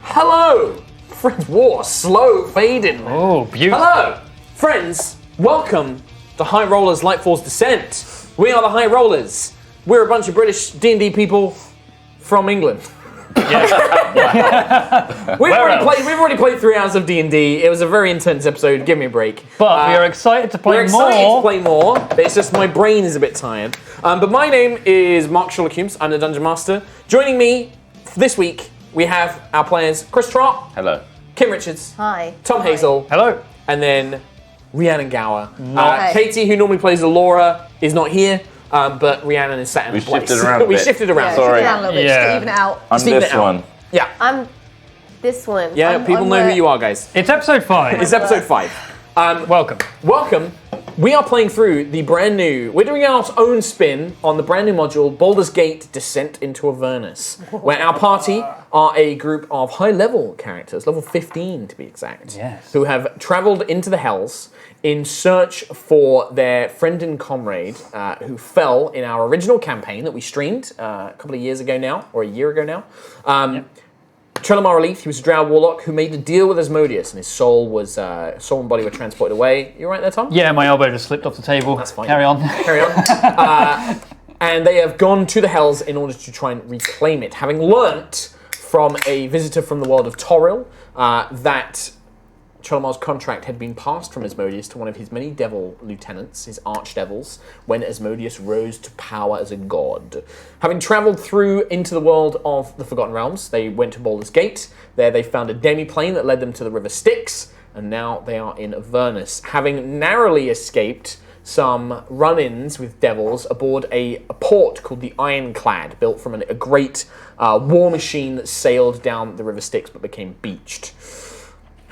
Hello, friends. Whoa, slow fading. Oh, beautiful. Hello, friends. Welcome to HighRollers Lightfall's Descent. We are the HighRollers. We're a bunch of British D&D people from England. We've already played 3 hours of D&D. It was a very intense episode. Give me a break. But we are excited to play more. We're excited to play more. It's just my brain is a bit tired. But my name is Mark Hulmes. I'm the Dungeon Master. Joining me this week, we have our players Chris Trott. Hello. Kim Richards. Hi. Tom Hazell. Hello. And then Rhiannon Gower. Hi. Katie, who normally plays Laura, is not here. But Rhiannon is sat in We place. shifted around a We bit. shifted around. Yeah, Sorry. down a little bit, just to even it out. I'm Steven this it out. one. Yeah. I'm this one. Yeah, I'm people on know the- who you are, guys. It's episode 5. It's episode 5. Welcome. Welcome. We are playing through the brand new, we're doing our own spin on the brand new module, Baldur's Gate Descent into Avernus, where our party are a group of high-level characters, level 15 to be exact, Yes. who have travelled into the Hells in search for their friend and comrade who fell in our original campaign that we streamed a couple of years ago now, or a year ago now. Trelemar Leith, he was a drow warlock who made a deal with Asmodeus, and his soul and body were transported away. You all right there, Tom? Yeah, my elbow just slipped off the table. That's fine. Carry on. Carry on. And they have gone to the Hells in order to try and reclaim it, having learnt from a visitor from the world of Toril that Trelemar's contract had been passed from Asmodeus to one of his many devil lieutenants, his archdevils, when Asmodeus rose to power as a god. Having travelled through into the world of the Forgotten Realms, they went to Baldur's Gate. There they found a demi-plane that led them to the River Styx, and now they are in Avernus, having narrowly escaped some run-ins with devils aboard a port called the Ironclad, built from a great war machine that sailed down the River Styx but became beached.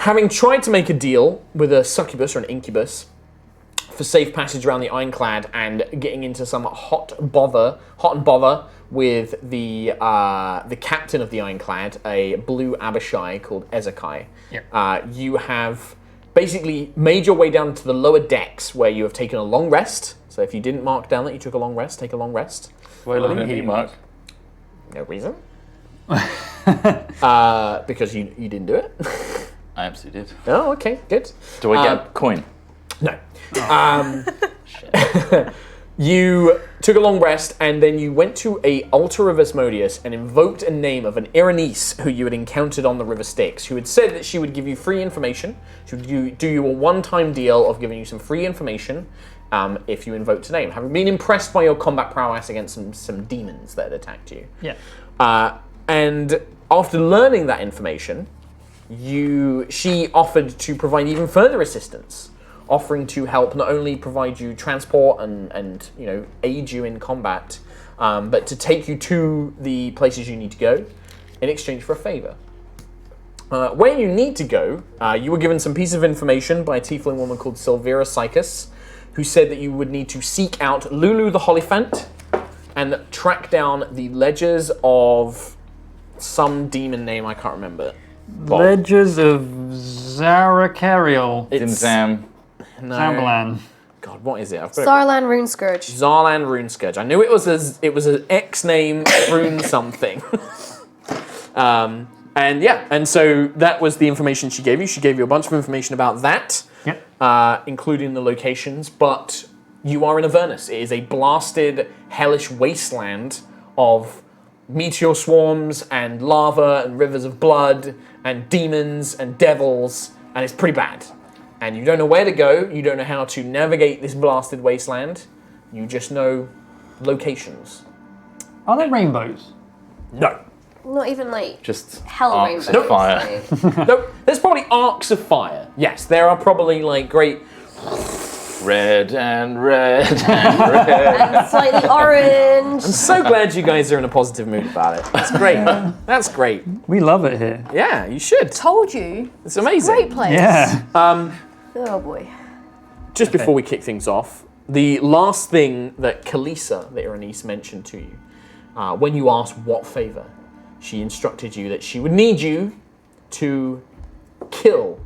Having tried to make a deal with a succubus or an incubus for safe passage around the Ironclad and getting into some hot and bother with the captain of the Ironclad, a blue Abishai called Ezekiel, you have basically made your way down to the lower decks where you have taken a long rest. So if you didn't mark down that you took a long rest, take a long rest. Why are you looking at me, Mark? No reason. Because you didn't do it. I absolutely did. Oh, okay, good. Do I get a coin? No. You took a long rest, and then you went to a altar of Asmodeus and invoked a name of an Iranice who you had encountered on the River Styx, who had said that she would give you free information. She would do you a one-time deal of giving you some free information if you invoked a name, having been impressed by your combat prowess against some demons that had attacked you. Yeah. And after learning that information, she offered to provide even further assistance, offering to help not only provide you transport and aid you in combat, but to take you to the places you need to go in exchange for a favor. Where you need to go, you were given some piece of information by a tiefling woman called Silvira Sycus, who said that you would need to seek out Lulu the Hollyphant and track down the ledgers of some demon name I can't remember. Ledgers of Zarakariel. Dimzam. No. Zambalan. God, what is it? I've got it. Starland Runescourge. Zarlan Runescourge. I knew it was an X name rune something. And so that was the information she gave you. She gave you a bunch of information about that, including the locations. But you are in Avernus. It is a blasted, hellish wasteland of meteor swarms and lava and rivers of blood and demons and devils, and it's pretty bad. And you don't know where to go, you don't know how to navigate this blasted wasteland, you just know locations. Are there rainbows? No. Not even like Just hell arcs rainbows. of fire. like- Nope. There's probably arcs of fire. Yes, there are probably like great... Red and red and red. and slightly orange. I'm so glad you guys are in a positive mood about it. That's great. That's great. We love it here. Yeah, you should. Told you. It's amazing. Great place. Yeah. Oh boy. Just before we kick things off, the last thing that Kalisa, the Iranice, mentioned to you, when you asked what favor, she instructed you that she would need you to kill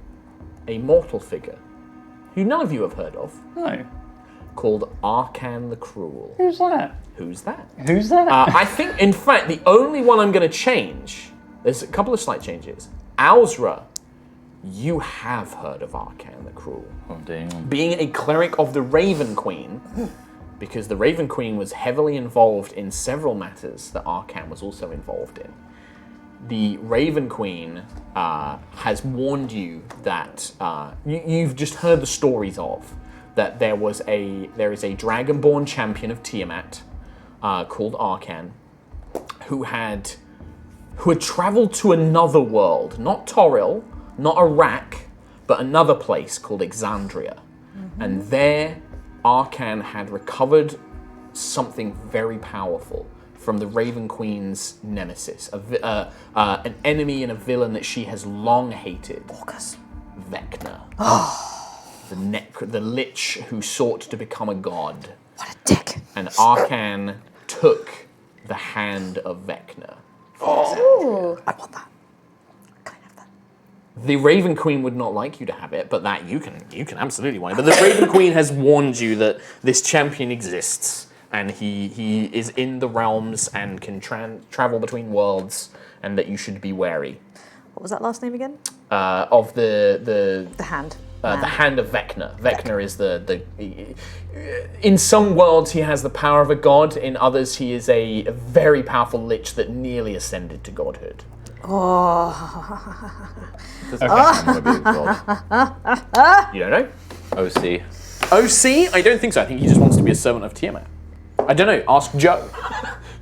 a mortal figure who none of you have heard of, No. called Arcan the Cruel. Who's that? Who's that? Who's that? I think, in fact, the only one I'm going to change There's a couple of slight changes. Alzra, you have heard of Arcan the Cruel. Oh, damn. Being a cleric of the Raven Queen, because the Raven Queen was heavily involved in several matters that Arcan was also involved in. The Raven Queen has warned you that you've just heard the stories of that there is a Dragonborn champion of Tiamat called Arcan, who had traveled to another world, not Toril, not Iraq, but another place called Exandria. And there, Arcan had recovered something very powerful from the Raven Queen's nemesis, an enemy and a villain that she has long hated. Orcus. Vecna. The lich who sought to become a god. What a dick. And Arcan took the hand of Vecna. Ooh. I want that. Can I have that? The Raven Queen would not like you to have it, but that you can absolutely want it. But the Raven Queen has warned you that this champion exists, and he is in the realms and can travel between worlds, and that you should be wary What was that last name again? of the The hand. the hand of Vecna. Vecna is the. In some worlds, he has the power of a god. In others, he is a very powerful lich that nearly ascended to godhood. Oh. Does Arcan want to be a god? You don't know? OC. OC? I don't think so. I think he just wants to be a servant of Tiamat. I don't know. Ask Joe.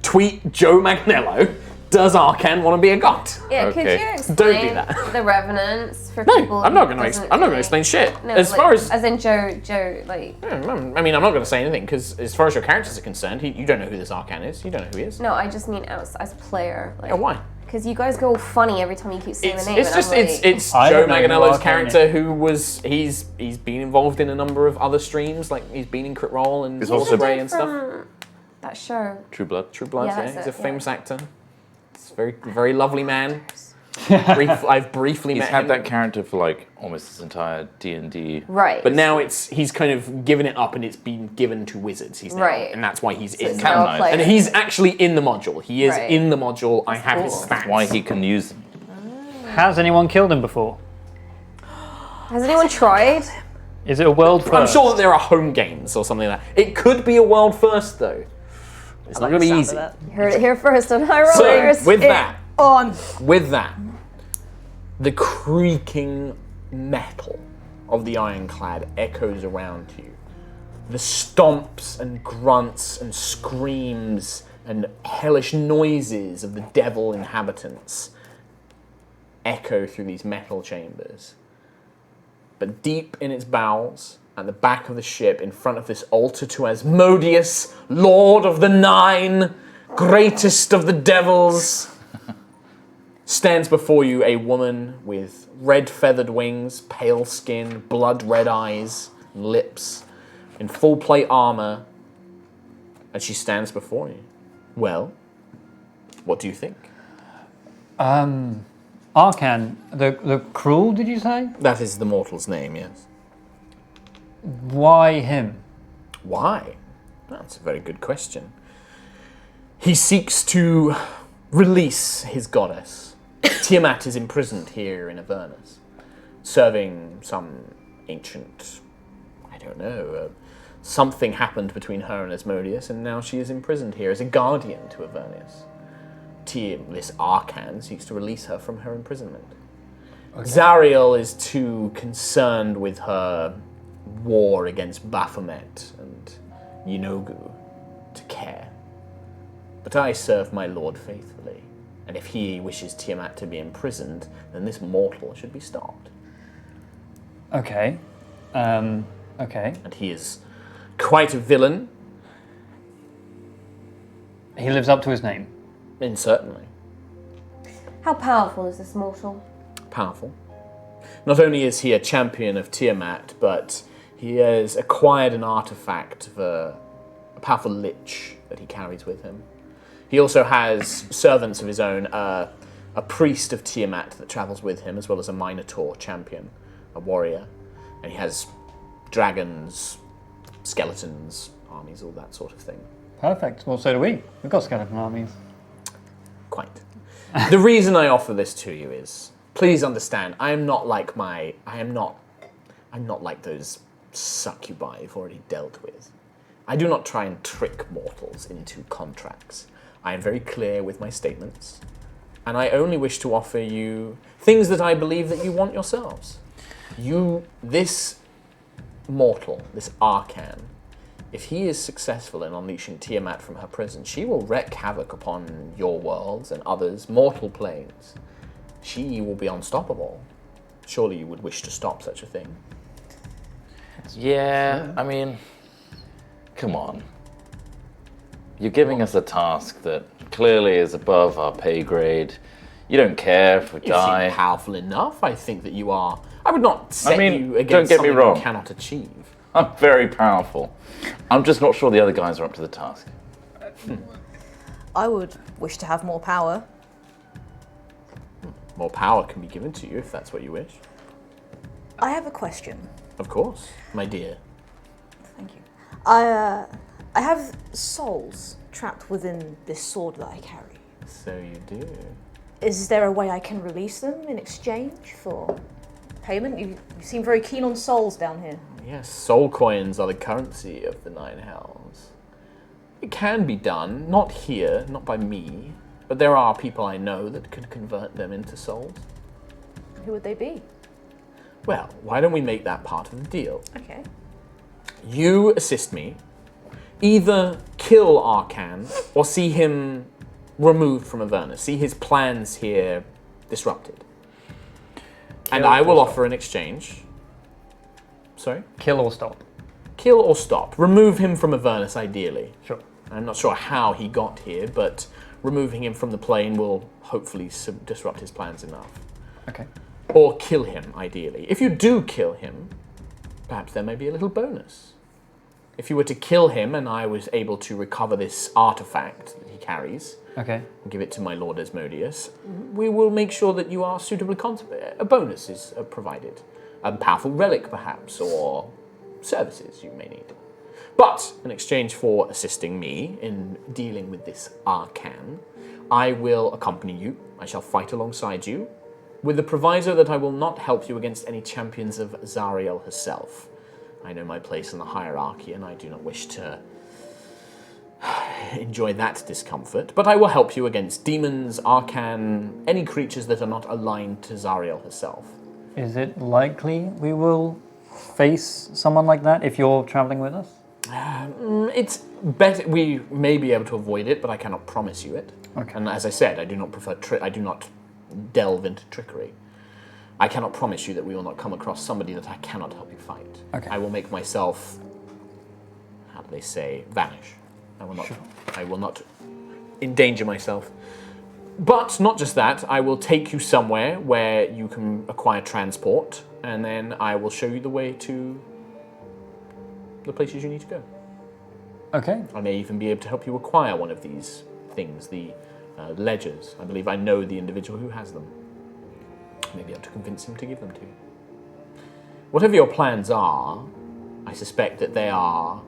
Tweet Joe Magnello. Does Arcan want to be a god? Yeah, Okay. could you explain Don't do that. the revenants for people? No, I'm not who going to. doesn't I'm not going to really- explain shit. No, as like, far as in Joe, like. I mean, I'm not going to say anything because as far as your characters are concerned, you don't know who this Arcan is. You don't know who he is. No, I just mean as player. Like, Yeah, why? Because you guys go funny every time you keep saying It's, the name. it's and just I'm like, it's I Joe don't know who Manganiello's Arcan character who was he's been involved in a number of other streams, like he's been in Crit Roll and He's also Spray and stuff. from that show. True Blood. True Blood, Yeah, yeah, that's he's a it, famous actor. He's a very lovely man. I've briefly He's met had him. that character for like almost his entire D&D. Right. But now he's kind of given it up and it's been given to wizards. He's now, Right. and that's why he's in. it's now a Canonized. player. And he's actually in the module. He is Right. in the module. I have his cool. stats. That's why he can use them. Has anyone killed him before? Has anyone tried? Is it a world first? I'm sure that there are home games or something like that. It could be a world first though. It's not going to be easy. You heard it here first on So HighRollers. with that, On. the creaking metal of the ironclad echoes around you. The stomps and grunts and screams and hellish noises of the devil inhabitants echo through these metal chambers. But deep in its bowels, at the back of the ship, in front of this altar to Asmodeus, Lord of the Nine, greatest of the devils, stands before you a woman with red feathered wings, pale skin, blood red eyes, and lips, in full plate armor, and she stands before you. Well, what do you think? Arcan, the cruel, did you say? That is the mortal's name, yes. Why him? Why? That's a very good question. He seeks to release his goddess. Tiamat is imprisoned here in Avernus, serving some ancient, I don't know, something happened between her and Asmodeus, and now she is imprisoned here as a guardian to Avernus. This Arcan seeks to release her from her imprisonment. Okay. Zariel is too concerned with her war against Baphomet and Yenogu to care. But I serve my lord faithfully, and if he wishes Tiamat to be imprisoned, then this mortal should be stopped. Okay. Okay. And he is quite a villain, He lives up to his name. and certainly How powerful is this mortal? powerful. Not only is he a champion of Tiamat, but he has acquired an artifact of a powerful lich that he carries with him. He also has servants of his own, a priest of Tiamat that travels with him, as well as a Minotaur champion, a warrior. And he has dragons, skeletons, armies, all that sort of thing. Perfect. Well, so do we. We've got skeleton armies. Quite. The reason I offer this to you is, please understand, I'm not like those succubi you've already dealt with. I do not try and trick mortals into contracts. I am very clear with my statements, and I only wish to offer you things that I believe that you want yourselves. This mortal, this Arcan, if he is successful in unleashing Tiamat from her prison, she will wreak havoc upon your worlds and others' mortal planes. She will be unstoppable. Surely you would wish to stop such a thing. Yeah, I mean, come on. You're giving us a task that clearly is above our pay grade. You don't care if we You die. seem powerful enough. I think that you are. I would not set you don't against get me something wrong. you cannot achieve. I'm very powerful. I'm just not sure the other guys are up to the task. I would wish to have more power. More power can be given to you if that's what you wish. I have a question. Of course, my dear. Thank you. I have souls trapped within this sword that I carry. So you do. Is there a way I can release them in exchange for payment? You seem very keen on souls down here. Yes, soul coins are the currency of the Nine Hells. It can be done, not here, not by me, but there are people I know that could convert them into souls. Who would they be? Well, why don't we make that part of the deal? Okay. You assist me, either kill Arcan or see him removed from Avernus, see his plans here disrupted. And I will offer an exchange. Sorry? Kill or stop. Kill or stop. Remove him from Avernus, ideally. Sure. I'm not sure how he got here, but removing him from the plane will hopefully disrupt his plans enough. Okay. Or kill him, ideally. If you do kill him, perhaps there may be a little bonus. If you were to kill him and I was able to recover this artifact that he carries, Okay. and give it to my Lord Asmodeus, we will make sure that you are suitably a bonus is provided. A powerful relic, perhaps, or services you may need. But, in exchange for assisting me in dealing with this Arcan, I will accompany you. I shall fight alongside you, with the proviso that I will not help you against any champions of Zariel herself. I know my place in the hierarchy, and I do not wish to enjoy that discomfort, but I will help you against demons, Arcan, any creatures that are not aligned to Zariel herself. Is it likely we will face someone like that if you're traveling with us? It's better. We may be able to avoid it, but I cannot promise you it. Okay. And as I said, I do not prefer. I do not delve into trickery. I cannot promise you that we will not come across somebody that I cannot help you fight. Okay. I will make myself, how do they say, vanish. I will not. Sure. I will not endanger myself. But not just that. I will take you somewhere where you can acquire transport, and then I will show you the way to the places you need to go. Okay. I may even be able to help you acquire one of these things, the ledgers. I believe I know the individual who has them. I may be able to convince him to give them to you. Whatever your plans are, I suspect that they are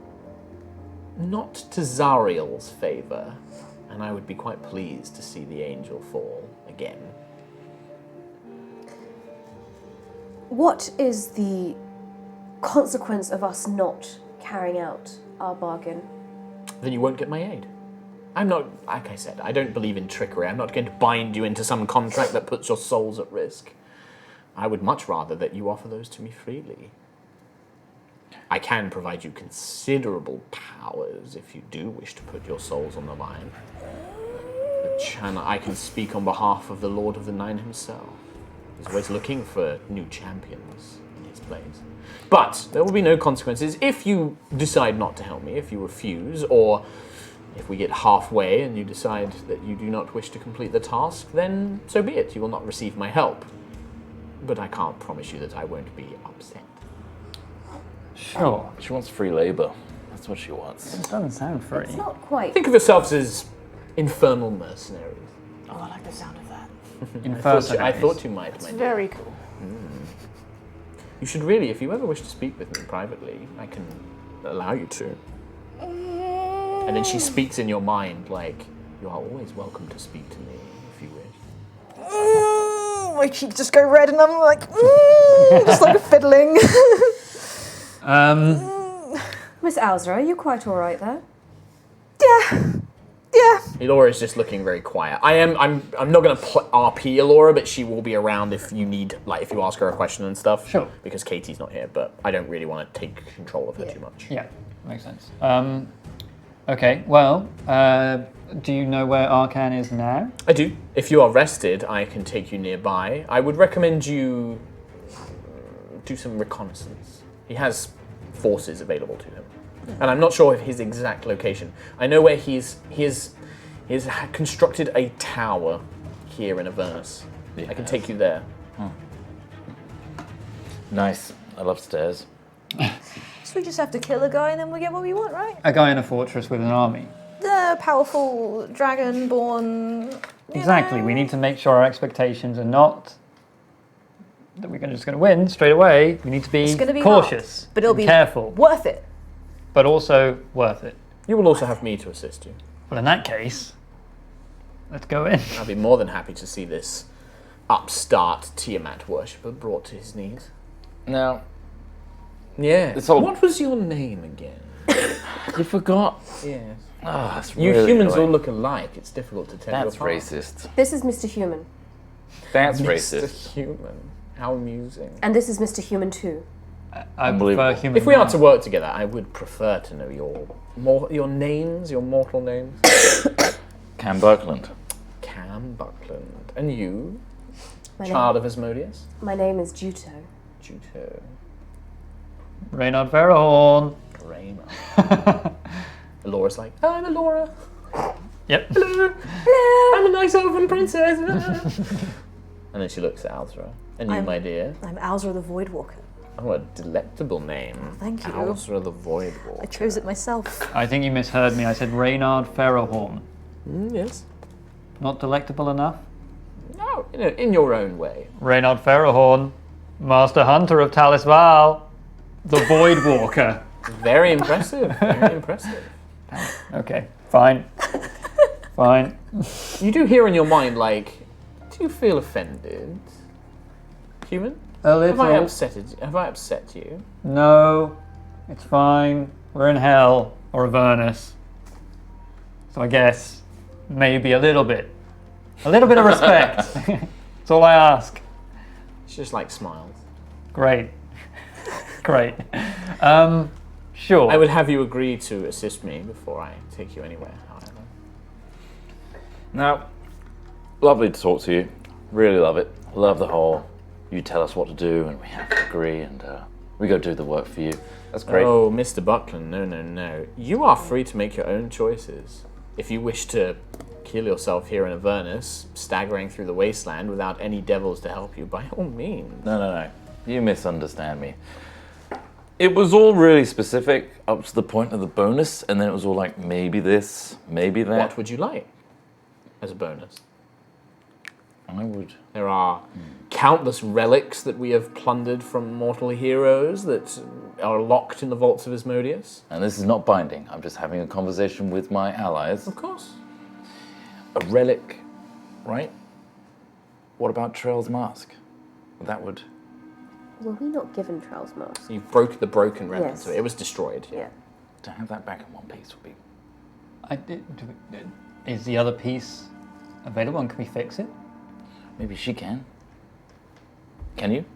not to Zariel's favour, and I would be quite pleased to see the angel fall again. What is the consequence of us not carrying out our bargain? Then you won't get my aid. I'm not, like I said, I don't believe in trickery. I'm not going to bind you into some contract that puts your souls at risk. I would much rather that you offer those to me freely. I can provide you considerable powers if you do wish to put your souls on the line. I can speak on behalf of the Lord of the Nine himself. He's always looking for new champions in his place. But there will be no consequences if you decide not to help me, if you refuse, or if we get halfway and you decide that you do not wish to complete the task, then so be it. You will not receive my help. But I can't promise you that I won't be upset. Sure. She wants free labor. That's what she wants. It doesn't sound free. It's not quite. Think of yourselves as infernal mercenaries. Oh, I like the sound of that. I thought you might, It's my dear. very cool. You should really, if you ever wish to speak with me privately, I can allow you to. And then she speaks in your mind like, you are always welcome to speak to me if you wish. my cheeks just go red, and I'm like, just like fiddling. Miss Alzra, are you quite all right there? Yeah. Elora is just looking very quiet. I'm not going to RP Elora, but she will be around if you need, like, if you ask her a question and stuff. Sure. Because Katie's not here, but I don't really want to take control of her too much. Yeah, makes sense. Okay, well, do you know where Arcan is now? I do. If you are rested, I can take you nearby. I would recommend you do some reconnaissance. He has forces available to him. And I'm not sure of his exact location. I know where he has constructed a tower here in Avernus. I can take you there. Nice. I love stairs. So we just have to kill a guy and then we get what we want, right? A guy in a fortress with an army. The powerful dragon-born. Exactly. We need to make sure our expectations are not that we're just going to win straight away. We need to be cautious, but it'll be careful, worth it. but also worth it. You will also have me to assist you. Well, in that case, let's go in. I'd be more than happy to see this upstart Tiamat worshipper brought to his knees. Now, Yeah. all- What was your name again? you forgot. Yes. Oh, that's You really humans annoying. all look alike. It's difficult to tell That's you apart. racist. This is Mr. Human. That's Mr. racist. Human. How amusing. And this is Mr. Human too. I prefer Unbelievable. human. If we are mind. to work together, I would prefer to know your names, your mortal names. Cam Buckland. Cam Buckland. And you, My child of Asmodeus? My name is Juto. Juto. Reynard Verahorn. Raymond. Elora's like, I'm Elora. Yep. Hello. I'm a nice elven princess. And then she looks at Alzra. And you, my dear. I'm Alzra the Voidwalker. Oh, a delectable name. Thank you. Alzra the Voidwalker. I chose it myself. I think you misheard me. I said Reynard Verahorn. Yes. Not delectable enough? No, in your own way. Reynard Verahorn, Master Hunter of Talis Val, the Voidwalker. Very impressive. Very impressive. Okay, fine. Fine. You do hear in your mind, like, do you feel offended? Human? A little. Have I upset you? No, it's fine. We're in hell, or Avernus. So I guess maybe a little bit. A little bit of respect. That's all I ask. She just like smiles. Great. Great. Sure. I would have you agree to assist me before I take you anywhere, however. Now, lovely to talk to you. Really love it. Love the whole, you tell us what to do and we have to agree and we go do the work for you. That's great. Oh, Mr. Buckland, no. You are free to make your own choices. If you wish to kill yourself here in Avernus, staggering through the wasteland without any devils to help you, by all means. No. You misunderstand me. It was all really specific up to the point of the bonus, and then it was all like, maybe this, maybe that. What would you like as a bonus? I would. There are countless relics that we have plundered from mortal heroes that are locked in the vaults of Asmodeus. And this is not binding. I'm just having a conversation with my allies. Of course. A relic, right? What about Trail's mask? That would... Were we not given Trail's mask? You broke the broken remnants Yes. of it. It was destroyed. Yeah. To have that back in one piece would be... Is the other piece available and can we fix it? Maybe she can. Can you?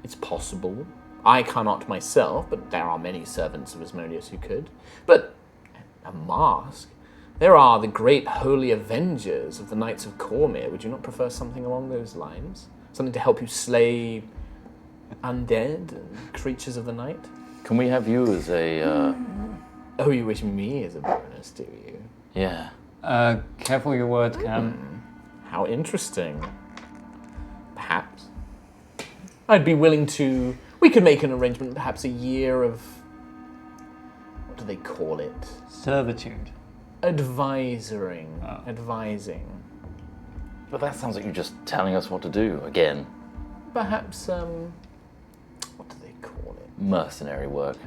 It's possible. I cannot myself, but there are many servants of Asmodeus who could. But a mask? There are the great holy avengers of the Knights of Cormyr. Would you not prefer something along those lines? Something to help you slay undead and creatures of the night? Can we have you as a... Oh, you wish me as a bonus, do you? Yeah. Careful your words, Cam. How interesting. Perhaps. I'd be willing to... We could make an arrangement, perhaps a year of... What do they call it? Servitude. Advising. Oh. Advising. But that sounds like you're just telling us what to do, again. Perhaps, what do they call it? Mercenary work.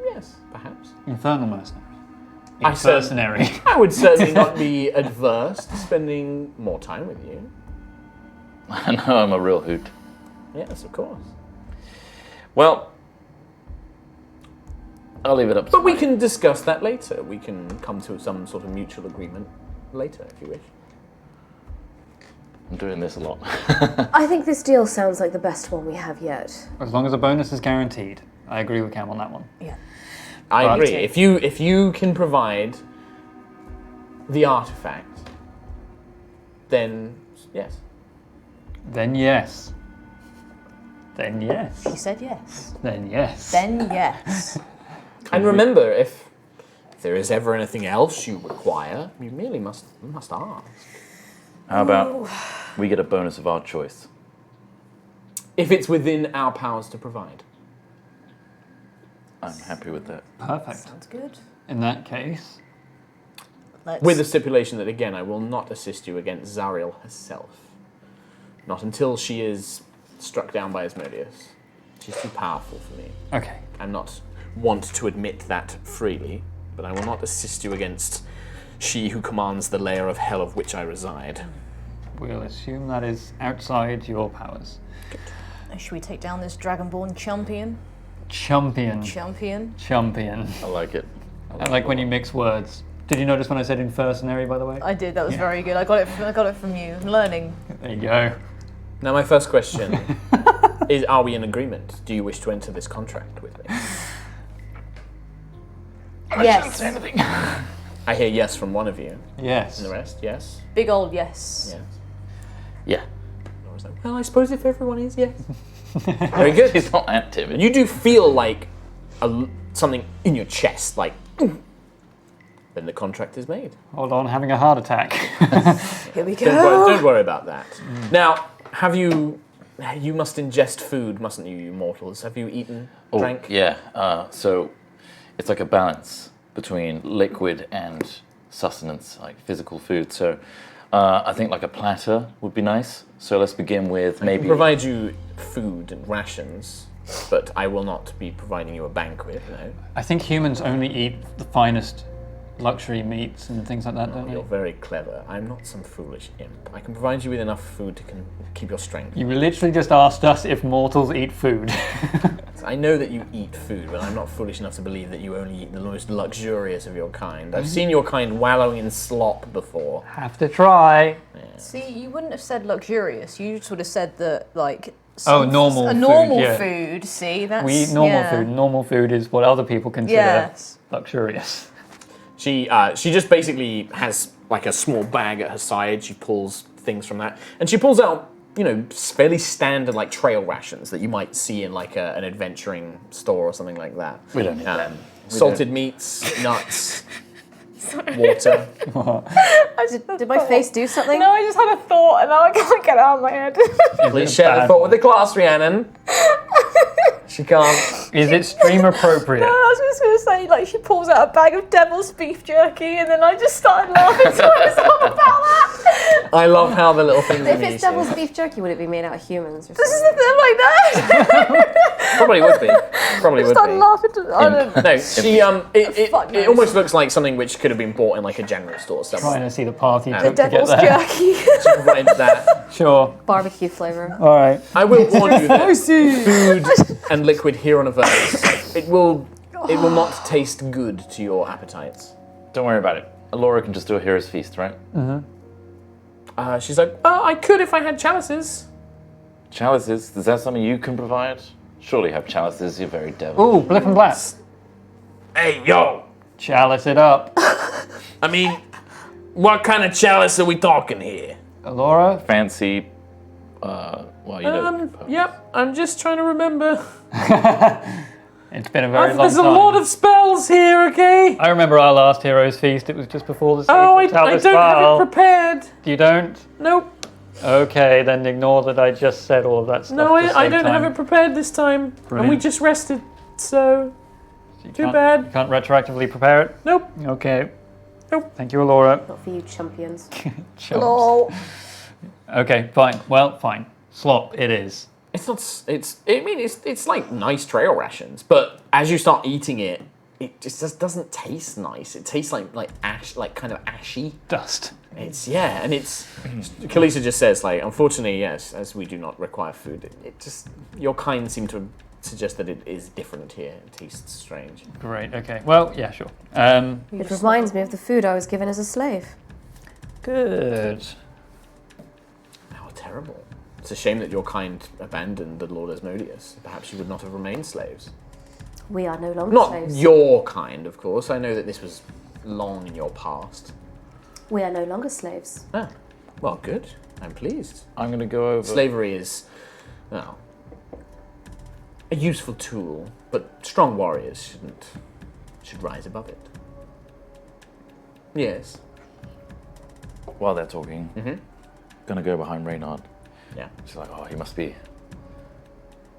Yes, perhaps. Infernal mercenaries. I said- Mercenary. I would certainly not be adverse to spending more time with you. I know I'm a real hoot. Yes, of course. Well, I'll leave it up to But we Mike. can discuss that later. We can come to some sort of mutual agreement later, if you wish. I'm doing this a lot. I think this deal sounds like the best one we have yet. As long as a bonus is guaranteed. I agree with Cam on that one. Yeah. I But- agree. If you can provide the artifact, then yes. Then yes. Then yes. He said yes. Then yes. Then yes. And remember, if there is ever anything else you require, you merely must ask. How about we get a bonus of our choice? If it's within our powers to provide. I'm happy with that. Perfect. Sounds good. In that case, Let's... With the stipulation that, again, I will not assist you against Zariel herself. Not until she is struck down by Asmodeus. She's too powerful for me. okay. I'm not want to admit that freely, but I will not assist you against she who commands the layer of hell of which I reside. We'll assume that is outside your powers. Should we take down this Dragonborn champion? Champion. Champion? Champion. I like it. I like when you mix words. Did you notice when I said infercenary, by the way? I did, that was very good. I got it from you. I'm learning. There you go. Now my first question is, are we in agreement? Do you wish to enter this contract with me? Yes. I hear yes from one of you. Yes. And the rest, yes? Big old yes. Yes. Yeah. Laura's like, well, I suppose if everyone is, yes. Very good. He's not that timid. You do feel like something in your chest, like, then the contract is made. Hold on, having a heart attack. Here we go. Don't worry about that. Now, have you... You must ingest food, mustn't you, you mortals? Have you eaten, drank? Yeah. So it's like a balance between liquid and sustenance, like physical food. So I think like a platter would be nice. So let's begin with I maybe... can provide you food and rations, but I will not be providing you a banquet, no. I think humans only eat the finest luxury meats and things like that, don't You're they? very clever. I'm not some foolish imp. I can provide you with enough food to keep your strength. You literally just asked us if mortals eat food. I know that you eat food, but I'm not foolish enough to believe that you only eat the most luxurious of your kind. I've seen your kind wallowing in slop before. Have to try. See, you wouldn't have said luxurious. You just would have said that, like... normal A food, normal yeah. food, see? That's, We eat normal yeah. food. Normal food is what other people consider Yes. luxurious. She just basically has like a small bag at her side. She pulls things from that, and she pulls out, fairly standard like trail rations that you might see in like an adventuring store or something like that. We don't need that. Salted meats, nuts, water. Did my face do something? No, I just had a thought and now I can't get it out of my head. Please share the thought with the class, Rhiannon. She can't. Is it stream appropriate? I was just going to say, like, she pulls out a bag of devil's beef jerky and then I just started laughing to myself about that. I love how the little things. If it's devil's beef jerky, would it be made out of humans or This is something? the thing like that. Probably would be. Probably would Started be. laughing to... I don't know. No, she Fuck it knows. almost looks like something which could have been bought in like a general store Trying somewhere. to see the path you The took to get Devil's there. jerky. She provided that. Sure. Barbecue flavor. All right. I will warn you that food and liquid here on Avernus, it will not taste good to your appetites. Don't worry about it. Laura can just do a hero's feast, right? She's like, oh, I could if I had chalices. Chalices, is that something you can provide? Surely you have chalices, you're very devil. Ooh, blip and blast. Hey, yo. Chalice it up. I mean, what kind of chalice are we talking here? Laura, Fancy, well, you know. Yep, I'm just trying to remember. it's been a very long There's time. a lot of spells here, okay? I remember our last Heroes Feast. It was just before the Oh, I Sacred Talbot don't have Spell. it prepared. You don't? Nope. Okay, then ignore that I just said all of that stuff. No, to I save don't time. have it prepared this time. And we Brilliant. just rested, so You too can't- bad. You can't retroactively prepare it? Nope. Okay. Nope. Thank you, Laura. Not for you champions. Chumps. Lol. Okay, fine. Well, fine. Slop it is. It's not. It's like nice trail rations, but as you start eating it, it just doesn't taste nice. It tastes like ash, like kind of ashy. Dust. And Kalisa just says, like, unfortunately, yes, as we do not require food, it just, your kind seem to suggest that it is different here. It tastes strange. Great, okay. Well, yeah, sure. It reminds me of the food I was given as a slave. Good. How terrible. It's a shame that your kind abandoned the Lord Asmodeus. Perhaps you would not have remained slaves. We are no longer Not slaves. your kind, of course. I know that this was long in your past. We are no longer slaves. Ah, well, good. I'm pleased. I'm going to go over. Slavery is, well, a useful tool, but strong warriors should rise above it. Yes. While they're talking, gonna go behind Reynard. Yeah. She's like, oh, he must be.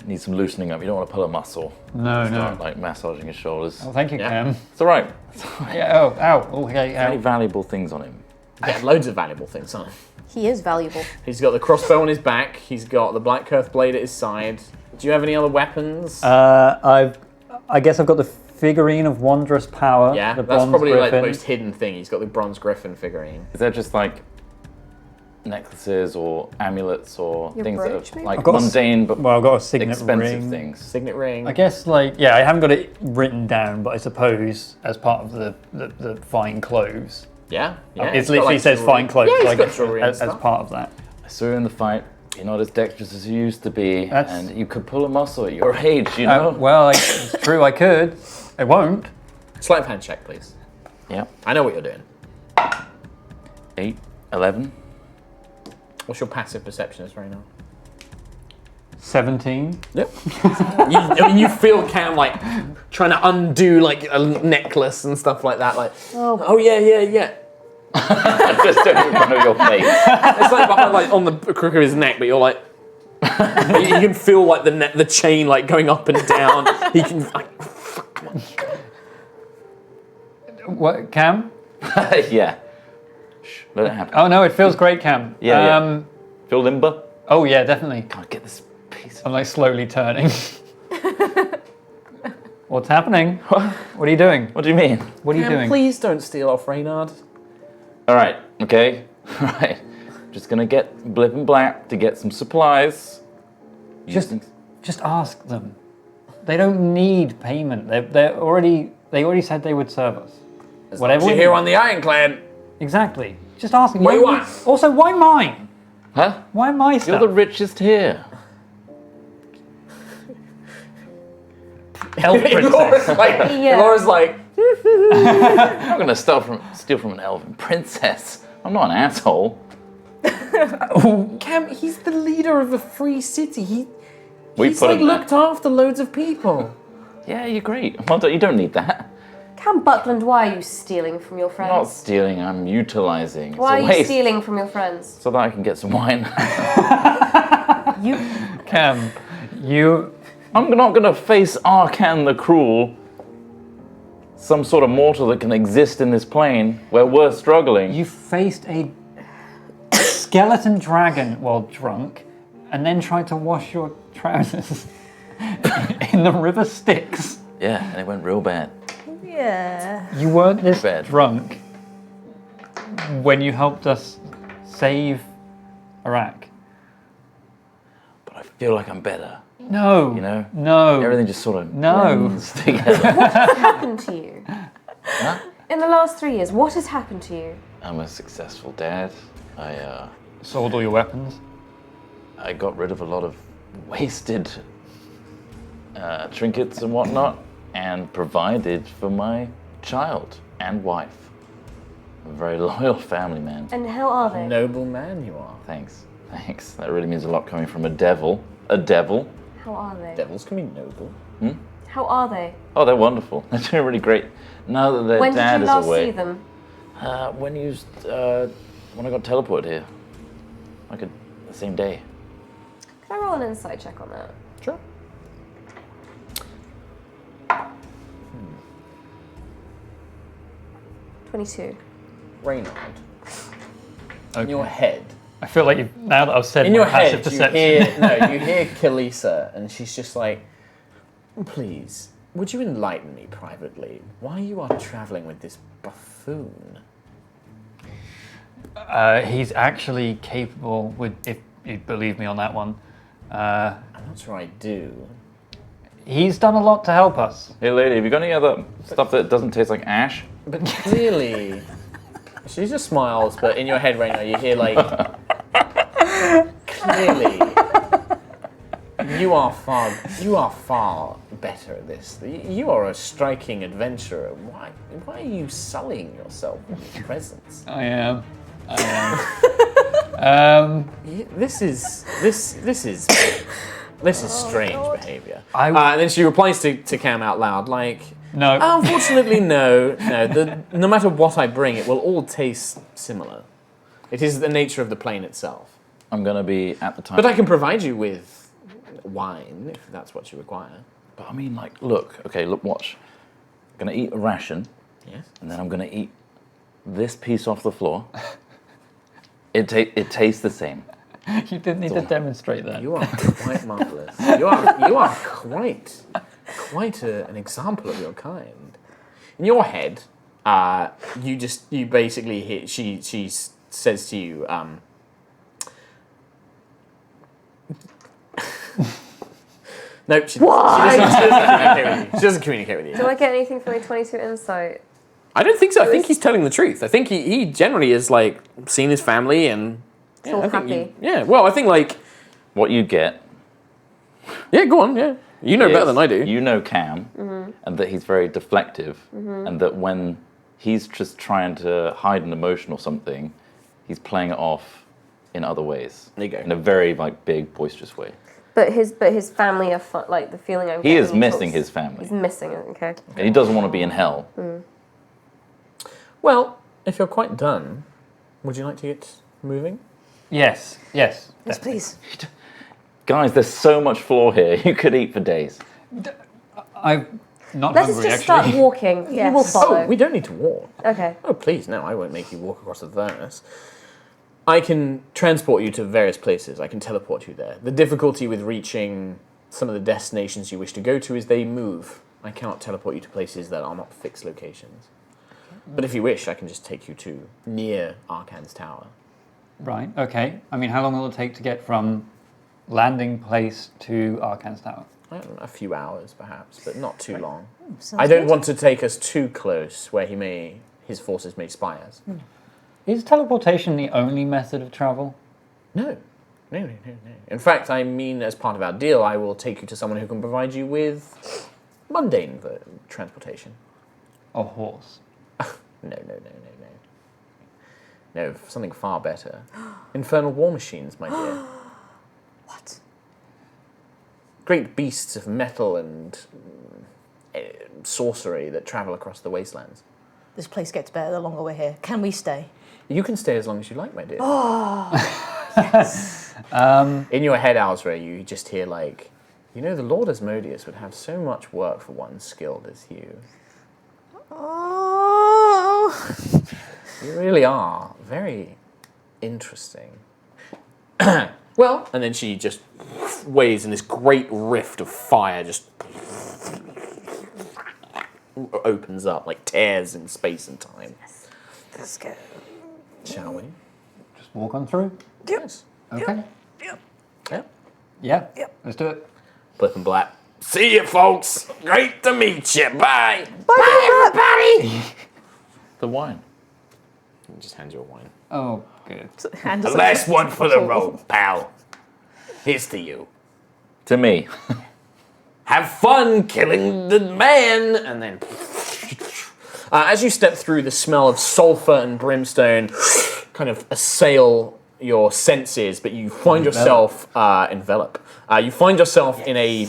Needs some loosening up. You don't want to pull a muscle. No, Start, no. like massaging his shoulders. Oh, thank you, Yeah. Cam. It's all right. It's all right. Yeah, okay, Any ow. valuable things on him? Yeah, loads of valuable things on him. He is valuable. He's got the crossbow on his back. He's got the Black Earth blade at his side. Do you have any other weapons? I guess I've got the figurine of wondrous power. yeah, the that's bronze probably like the griffin. most hidden thing. He's got the bronze griffin figurine. Is that just like necklaces or amulets or Your things brooch, that are maybe? like I've got a mundane but Well, I've got a signet expensive ring. things? Signet ring. I guess, like, yeah, I haven't got it written down, but I suppose as part of the fine clothes. Yeah, yeah. It he's got, literally like, says jewelry. fine clothes, Yeah, he's like, got jewelry and as stuff. part of that. I saw you in the fight. You're not as dexterous as you used to be, That's- and you could pull a muscle at your age, you know? Well, it's true, I could. I won't. Sleight of hand check, please. Yeah. I know what you're doing. 8, 11. What's your passive perception as right now? 17. Yep. you feel Cam like trying to undo like a necklace and stuff like that. Like, oh yeah. Just do it in front of your face. It's like behind, like on the crook of his neck, but you're like, you can feel like the chain like going up and down. He can like, What, Cam? Yeah. Shh, let it happen. Oh no, it feels great, Cam. Yeah. Feel limber? Oh yeah, definitely. Can't get this piece. I'm like slowly turning. What's happening? What are you doing? What do you mean? What are you Cam, doing? please don't steal off Reynard. All right, okay. All right. Just gonna get Blip and Black to get some supplies. Just ask them. They don't need payment. They already said they would serve us. Whatever. You're we here need. on the Ironclad. Exactly. Just ask them. What do you want? Also, why mine? Huh? Why my You're stuff? the richest here. Elf Laura's princess. like, Yeah. Laura's like, I'm not gonna steal from an elven princess. I'm not an asshole. Cam, he's the leader of a free city. We He's put like him there. looked after loads of people. Yeah, you're great. Well, you don't need that. Cam Buckland, why are you stealing from your I'm not friends? stealing. I'm utilizing. It's Why a are you waste. stealing from your friends? So that I can get some wine. You Cam, you. I'm not gonna face Arcan the Cruel. Some sort of mortal that can exist in this plane where we're struggling. You faced a skeleton dragon while drunk, and then tried to wash your trousers in the river Styx. Yeah, and it went real bad. Yeah. You weren't this Bad. drunk when you helped us save Iraq. But I feel like I'm better. No. You know? No. Everything just sort of No. blends together. happened to you? In the last 3 years, what has happened to you? I'm a successful dad. Sold all your weapons. I got rid of a lot of wasted trinkets and whatnot, and provided for my child and wife. I'm a very loyal family man. And how are they? Noble man you are. Thanks. That really means a lot coming from a devil. A devil. How are they? Devils can be noble. How are they? Oh, they're wonderful. They're doing really great. Now that their When dad did you is last away. see them? When I got teleported here. Like the same day. Can I roll an insight check on that? Sure. 22. Reynard. In your head. I feel like now that I've said In my your passive head, perception. you hear Kalisa, and she's just like, please, would you enlighten me privately why you are traveling with this buffoon? He's actually capable, if you believe me on that one. I'm not sure I do. He's done a lot to help us. Hey, lady, have you got any other stuff that doesn't taste like ash? But clearly, she just smiles, but in your head right now you hear like, clearly, you are far better at this. You are a striking adventurer. Why are you sullying yourself with your presence? I am. This is strange behaviour. And then she replies to Cam out loud, like, No. unfortunately, no. No matter what I bring, it will all taste similar. It is the nature of the plane itself. I'm going to be at the time. But I can provide you with wine, if that's what you require. But I mean, like, look, watch. I'm going to eat a ration, Yes? and then I'm going to eat this piece off the floor. It tastes the same. You didn't need to demonstrate that. You are quite marvellous. You are quite an example of your kind. In your head, you basically hear, she says to you, no, she doesn't communicate with you. Do I get anything from a 22 insight? I don't think so. I think he's telling the truth. I think he generally has like seen his family and all I think happy. well, I think like What you get. go on, yeah. You know better than I do. You know Cam, and that he's very deflective, and that when he's just trying to hide an emotion or something, he's playing it off in other ways. There you go. In a very like big, boisterous way. But his family are like the feeling I'm He getting is when missing talks- his family, He's missing it. Okay. and he doesn't want to be in hell. Well, if you're quite done, would you like to get moving? Yes. Yes, definitely. please. Guys, there's so much floor here. You could eat for days. I'm not Let us hungry, just actually. start walking. Yes. You will follow. Oh, we don't need to walk. Okay. Oh, please, no, I won't make you walk across Avernus. I can transport you to various places. I can teleport you there. The difficulty with reaching some of the destinations you wish to go to is they move. I cannot teleport you to places that are not fixed locations. But if you wish, I can just take you to near Arcan's Tower. Right, okay. I mean, how long will it take to get from landing place to Arcan's Tower? I don't know, a few hours, perhaps, but not too long. Sounds I don't good. want to take us too close where his forces may spy us. Is teleportation the only method of travel? No. In fact, I mean, as part of our deal, I will take you to someone who can provide you with mundane transportation. A horse? No. No, something far better. Infernal war machines, my dear. What? Great beasts of metal and sorcery that travel across the wastelands. This place gets better the longer we're here. Can we stay? You can stay as long as you like, my dear. Yes. In your head, Alzra, you just hear like, the Lord Asmodeus would have so much work for one skilled as you. Oh. You really are very interesting. Well, and then she just waves in this great rift of fire just opens up, like tears in space and time. Let's go. Shall we? Just walk on through? Yes. Okay. Yep. Yeah. Yep. Let's do it. Flip and black. See you, folks. Great to meet you. Bye. Bye, everybody. The wine. Just hand you a wine. Oh, good. Hand The us last over. one for the road, pal. Here's to you. To me. Have fun killing the man, and then as you step through, the smell of sulfur and brimstone kind of assail your senses, but you find yourself envelop. You find yourself in a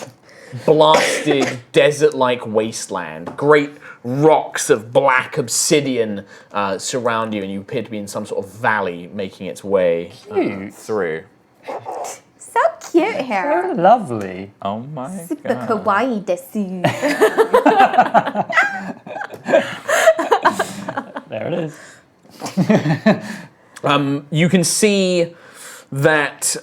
blasted desert-like wasteland. Great rocks of black obsidian surround you, and you appear to be in some sort of valley making its way through. So cute here. Oh, lovely. Oh my Super god. kawaii desu. There it is. You can see that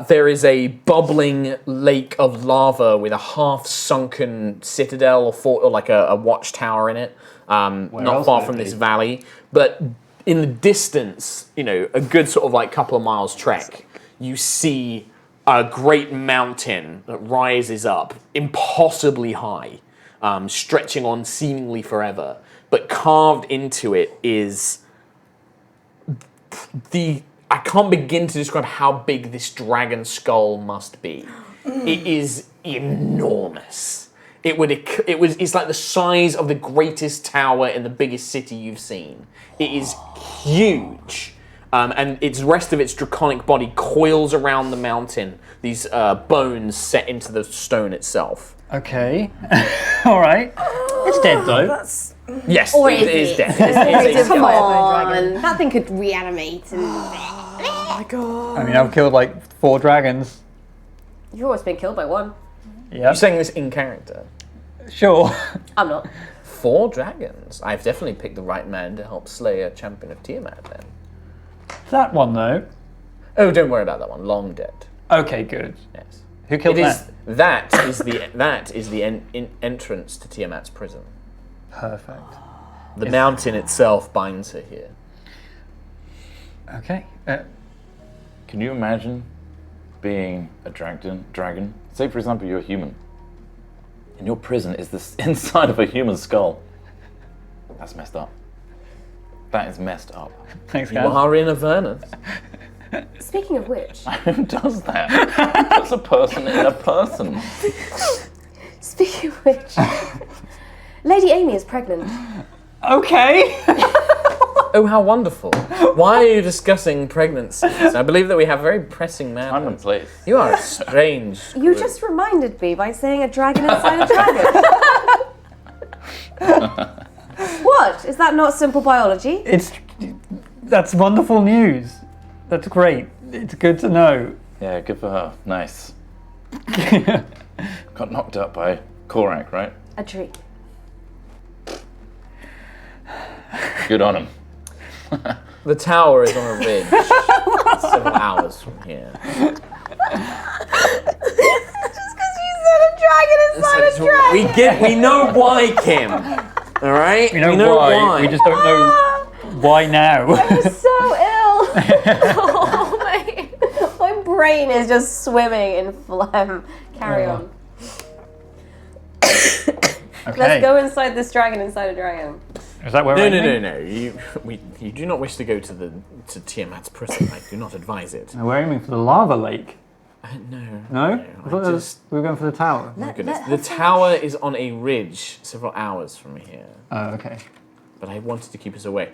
there is a bubbling lake of lava with a half-sunken citadel or fort, or like a watchtower in it, not else far would it from be? this valley. But in the distance, a good sort of like couple of miles trek, you see a great mountain that rises up impossibly high, stretching on seemingly forever. But carved into it is I can't begin to describe how big this dragon skull must be. It is enormous. It's like the size of the greatest tower in the biggest city you've seen. It is huge. And the rest of its draconic body coils around the mountain, these bones set into the stone itself. Okay. All right. It's dead though. Yes, Or it is is it? dead. It is Come dead. on, that thing could reanimate. And... Oh my god. I mean, I've killed like 4 dragons. You've always been killed by one. Yeah. You're saying this in character? Sure. I'm not. 4 dragons. I've definitely picked the right man to help slay a champion of Tiamat then. That one though. Oh, don't worry about that one. Long dead. Okay, good. Yes. Who killed that? That is the entrance to Tiamat's prison. Perfect. The mountain itself binds her here. Okay. Can you imagine being a dragon? Say, for example, you're a human. And your prison is this inside of a human skull. That's messed up. That is messed up. Thanks, You guys. are in Avernus. Speaking of which, Who does that? That's a person in a person. speaking of which, Lady Amy is pregnant. Okay. Oh, how wonderful. Why are you discussing pregnancies? I believe that we have very pressing Time and matters. place. You are a strange You group. just reminded me by saying a dragon inside a dragon. What? Is that not simple biology? That's wonderful news. That's great. It's good to know. Yeah, good for her. Nice. Got knocked up by Korak, right? A tree. Good on him. The tower is on a ridge, several hours from here. Just because you said a dragon inside a dragon. We know why, Kim. All right. We know why. We just don't know why now. I'm so ill. Oh, my brain is just swimming in phlegm. Carry on. Okay. Let's go inside this dragon inside a dragon. Is that where we're aiming? No. You do not wish to go to Tiamat's prison. I do not advise it. No, we're aiming for the lava lake. No. No? I I thought we were going for the tower. My goodness. The tower is on a ridge several hours from here, Oh, okay. but I wanted to keep us away.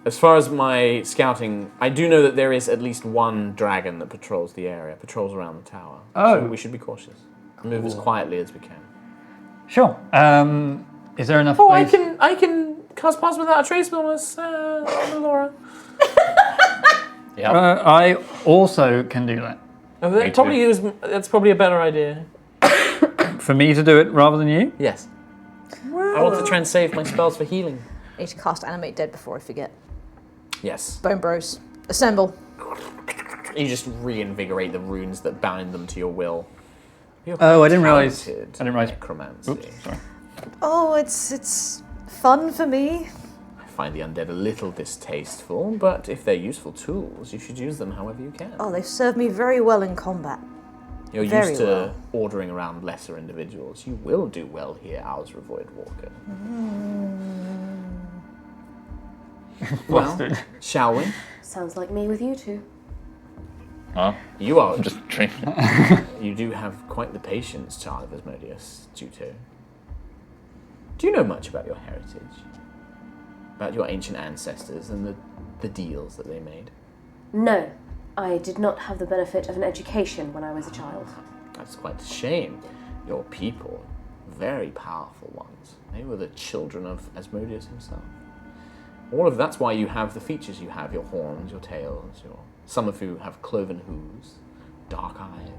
As far as my scouting, I do know that there is at least one dragon that patrols around the tower. Oh. So we should be cautious. Move as quietly as we can. Sure. Is there enough Oh, space? I can cast pass without a trace bonus, Laura. Yeah. I also can do that. Oh, Me too. that's probably a better idea. For me to do it rather than you? Yes. I want to try and save my spells for healing. I need to cast Animate Dead before I forget. Yes. Bone Bros. Assemble. You just reinvigorate the runes that bind them to your will. You're Oh, I didn't realise. talented I didn't realise. Necromancy. Oops, sorry. Oh, it's fun for me. I find the undead a little distasteful, but if they're useful tools, you should use them however you can. Oh, they've served me very well in combat. You're very used to well. ordering around lesser individuals. You will do well here, Owl's Revoid Walker. Well, Flustered. shall we? Sounds like me with you two. Huh? You are. I'm just drinking. You do have quite the patience, child of Asmodeus, Juto. Do you know much about your heritage? About your ancient ancestors and the deals that they made? No, I did not have the benefit of an education when I was a child. That's quite a shame. Your people, very powerful ones. They were the children of Asmodeus himself. All of that's why you have the features you have, your horns, your tails, some of you have cloven hooves, dark eyes.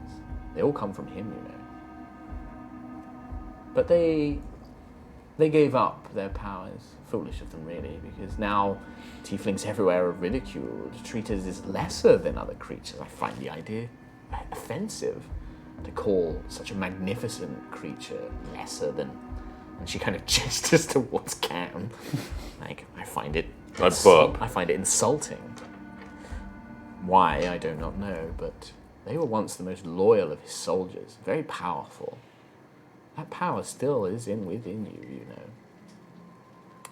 They all come from him, you know. But they they gave up their powers. Foolish of them, really, because now tieflings everywhere are ridiculed, treated as lesser than other creatures. I find the idea offensive to call such a magnificent creature lesser than. And she kind of gestures towards Cam. Like, I find it insulting. Why, I do not know, but they were once the most loyal of his soldiers, very powerful. That power still is within you, you know.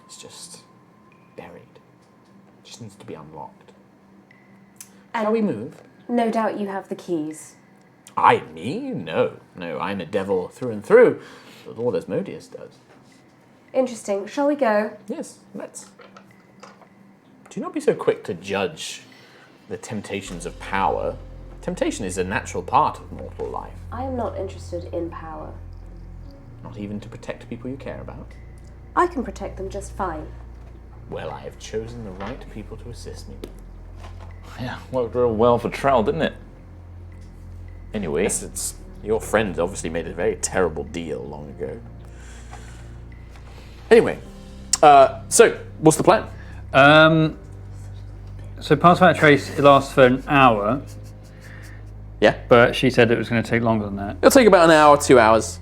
It's just buried. It just needs to be unlocked. Shall we move? No doubt you have the keys. Me? No, I'm a devil through and through. The Lord Asmodeus does. Interesting. Shall we go? Yes, let's. Do not be so quick to judge the temptations of power. Temptation is a natural part of mortal life. I am not interested in power. Not even to protect people you care about. I can protect them just fine. Well, I have chosen the right people to assist me. Yeah, worked real well for Trell, didn't it? Anyway. Yes, it's your friend obviously made a very terrible deal long ago. Anyway, so what's the plan? So Pass Without Trace, it lasts for an hour, Yeah, but she said it was going to take longer than that. it'll take about an hour, 2 hours.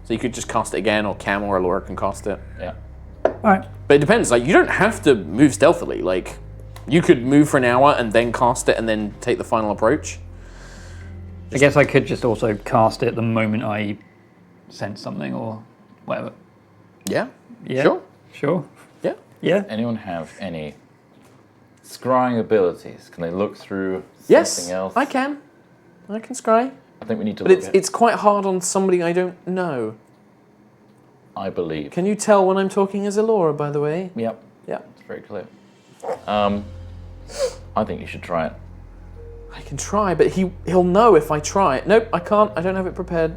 So you could just cast it again, or Cam or Laura can cast it. Yeah. All right. But it depends. Like, you don't have to move stealthily. Like, you could move for an hour and then cast it and then take the final approach. I guess I could just also cast it the moment I sense something or whatever. Yeah. Yeah. Sure. Sure. Yeah. Yeah. Anyone have any scrying abilities? Can they look through Yes. something else? I can scry. I think we need to But look it's at, it's quite hard on somebody I don't know. I believe. Can you tell when I'm talking as Elora, by the way? Yep. Yeah. It's very clear. I think you should try it. I can try, but he'll know if I try it. Nope, I can't. I don't have it prepared.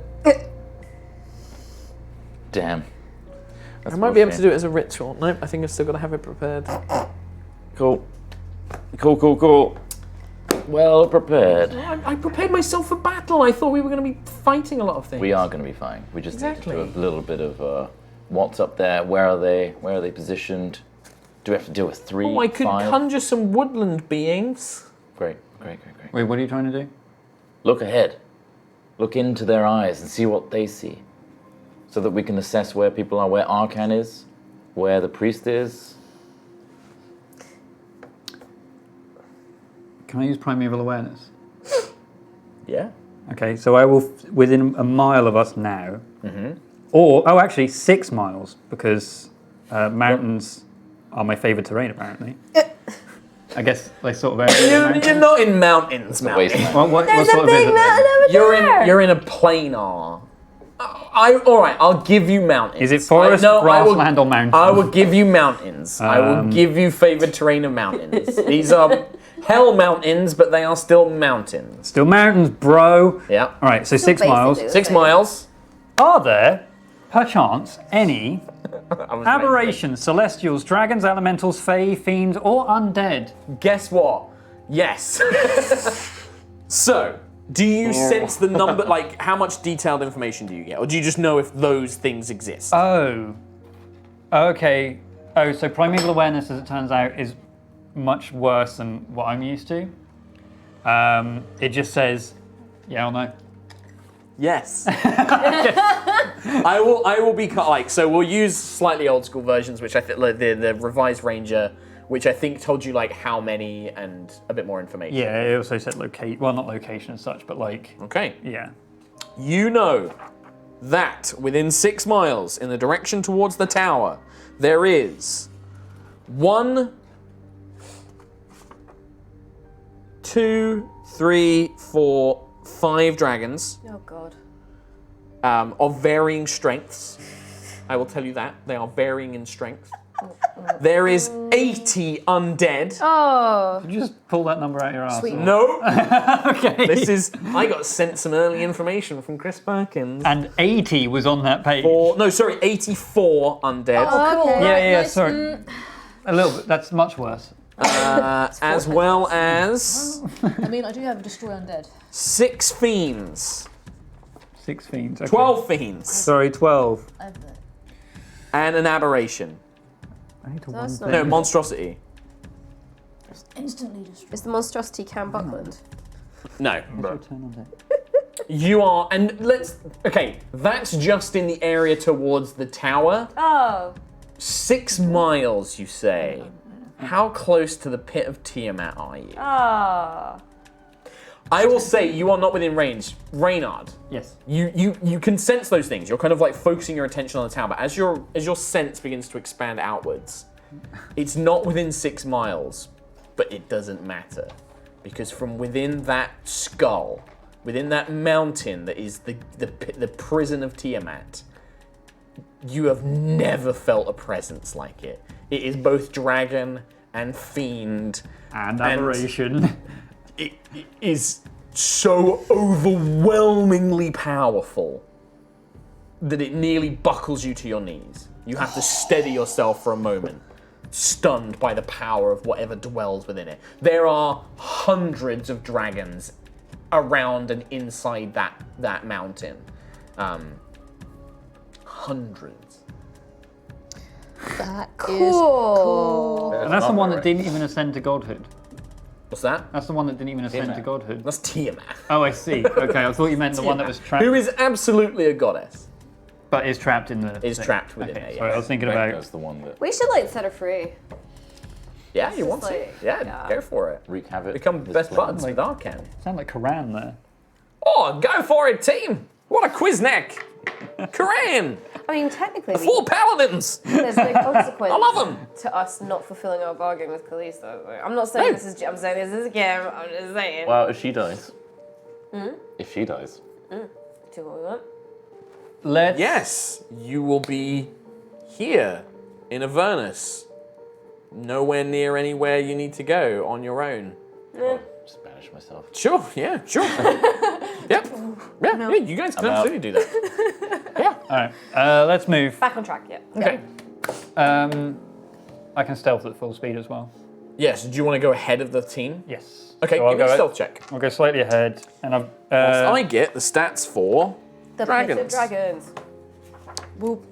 Damn. I might be able to do it as a ritual. Nope, I think I've still got to have it prepared. Cool. Well prepared. I prepared myself for battle. I thought we were going to be fighting a lot of things. We are going to be fine. We just Exactly. need to do a little bit of what's up there. Where are they positioned? Do we have to deal with 3, Oh, I could 5? conjure some woodland beings. Great. Wait, what are you trying to do? Look ahead. Look into their eyes and see what they see. So that we can assess where people are, where Arcan is, where the priest is. Can I use Primeval Awareness? Yeah. Okay, so I will, within a mile of us now, or, actually 6 miles, because mountains are my favourite terrain, apparently. I guess they sort of... You're not in mountains, man. Wasteland. What sort of is it then? You're in a planar. All right, I'll give you mountains. Is it forest, grassland, or mountains? I will give you mountains. I will give you favoured terrain of mountains. These are hell mountains, but they are still mountains. Still mountains, bro. Yeah. All right, so 6 basically miles. the 6 same. miles. Are there, perchance, any aberrations, celestials, dragons, elementals, fae, fiends, or undead? Guess what? Yes. So, do you sense the number? Like, how much detailed information do you get, or do you just know if those things exist? Oh. Okay. Oh, so Primeval Awareness, as it turns out, is much worse than what I'm used to. It just says, yeah or no. Yes. I will be like, so we'll use slightly old school versions, which I think the revised Ranger, which I think told you like how many and a bit more information. Yeah, it also said well, not location as such, but like, Okay. yeah. You know that within 6 miles in the direction towards the tower, there is 1, 2, 3, 4, 5 dragons. Oh God. Of varying strengths. I will tell you that. They are varying in strength. There is 80 undead. Oh. Did you just pull that number out your ass? Sweet. No. Okay. I got sent some early information from Chris Perkins. And 80 was on that page. 84 undead. Oh, cool. Yeah, Nice. sorry. A little bit. That's much worse. As well as I mean, I do have a Destroy Undead. 6 fiends. 6 fiends. Okay. 12 fiends. Sorry, 12. I have that. and an aberration. I need to That's one not- No, monstrosity. Instantly destroyed. Is the monstrosity Cam Buckland? No. Your turn on deck. You are, and okay, that's just in the area towards the tower. Oh. 6 miles, you say. How close to the pit of Tiamat are you? Ah. I will say you are not within range. Reynard, Yes. you can sense those things. You're kind of like focusing your attention on the tower, but as your sense begins to expand outwards, it's not within 6 miles, but it doesn't matter. Because from within that skull, within that mountain that is the prison of Tiamat, you have never felt a presence like it. It is both dragon and fiend. And aberration. It is so overwhelmingly powerful that it nearly buckles you to your knees. You have to steady yourself for a moment, stunned by the power of whatever dwells within it. There are hundreds of dragons around and inside that mountain. Hundreds. That is Cool. And that's the one that didn't even ascend to godhood. What's that? That's the one that didn't even ascend to godhood. That's Tiamat, Oh, I see. Okay, I thought you meant the one that was trapped, who is absolutely a goddess. but is trapped in the. Is thing. trapped within Okay, it. sorry, I Yeah, was thinking That's about. the one that We should like set her free. yeah, you just want to? like- Yeah, yeah. go for it. wreak havoc. Become this best place. buds with Arcan. Sound like Karan there. Oh, go for it, team! What a quizneck! Karan! I mean, technically, 4 paladins! there's no consequence I love 'em. to us not fulfilling our bargain with Callisto. Like, I'm not saying No. this is. I'm saying this is Cam. I'm just saying. Well, if she dies. If she dies. Do what we want. Let's. Yes, you will be here in Avernus. Nowhere near anywhere you need to go on your own. Just banish myself. Sure, yeah, sure. Yep. Yeah, you guys can I'm out. absolutely do that. Yeah. All right. Let's move. Back on track. Yeah. Okay. I can stealth at full speed as well. Yes, do you want to go ahead of the team? Yes. Okay, So I'll give me a go. stealth check. I'll go slightly ahead, and I've. I get the stats for The Dragons. Pit of Dragons. Whoop.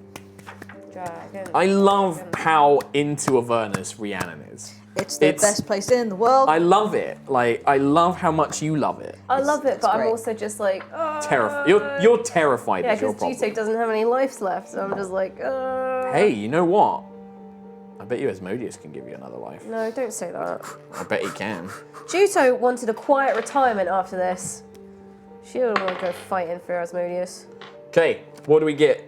Dragons. I love how into Avernus Rhiannon is. It's the It's- best place in the world. I love it. Like, I love how much you love it. I love it, but I'm great. also just like, You're terrified. yeah, is your because problem. Duto doesn't have any lives left, so I'm just like, Hey, you know what? I bet you Asmodeus can give you another life. No, don't say that. I bet he can. Juto wanted a quiet retirement after this. She would want to go fighting for Asmodeus. Okay, what do we get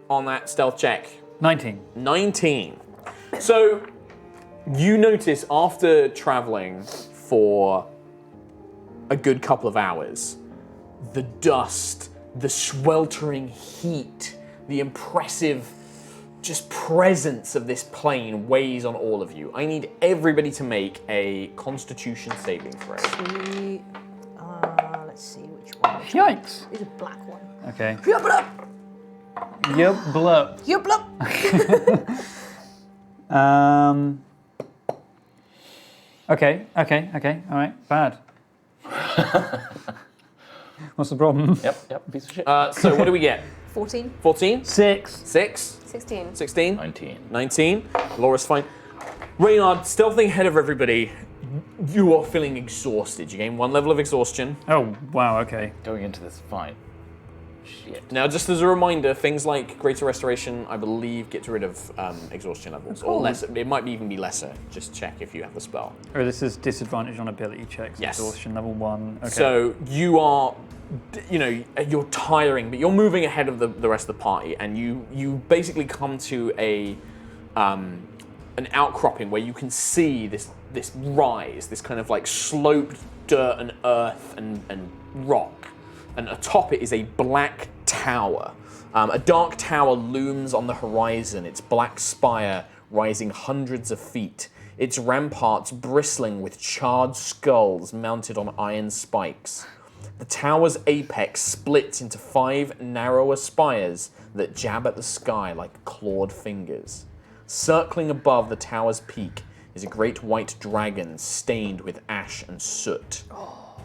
on that stealth check? 19. 19. So, you notice after traveling for a good couple of hours, the dust, the sweltering heat, the impressive just presence of this plane weighs on all of you. I need everybody to make a Constitution saving throw. Let's see which one. Yikes. It's a black one. Okay. Yup, Yup, blup. yup, yup. Okay. All right. Bad. What's the problem? Yep, piece of shit. So what do we get? 14. 14? 6. 6? 16. 16? 19. 19. Laura's fine. Reynard, stealthing ahead of everybody. You are feeling exhausted. You gain 1 level of exhaustion. Oh, wow, okay. Going into this fight. Shit. Now, just as a reminder, things like Greater Restoration, I believe, gets rid of exhaustion levels. Or lesser. It might even be lesser. Just check if you have the spell. Oh, this is disadvantage on ability checks. Yes. Exhaustion level 1. Okay. So you are, you're tiring, but you're moving ahead of the rest of the party, and you basically come to an outcropping where you can see this rise, this kind of like sloped dirt and earth and rock. And atop it is a black tower. A dark tower looms on the horizon, its black spire rising hundreds of feet, its ramparts bristling with charred skulls mounted on iron spikes. The tower's apex splits into 5 narrower spires that jab at the sky like clawed fingers. Circling above the tower's peak is a great white dragon stained with ash and soot.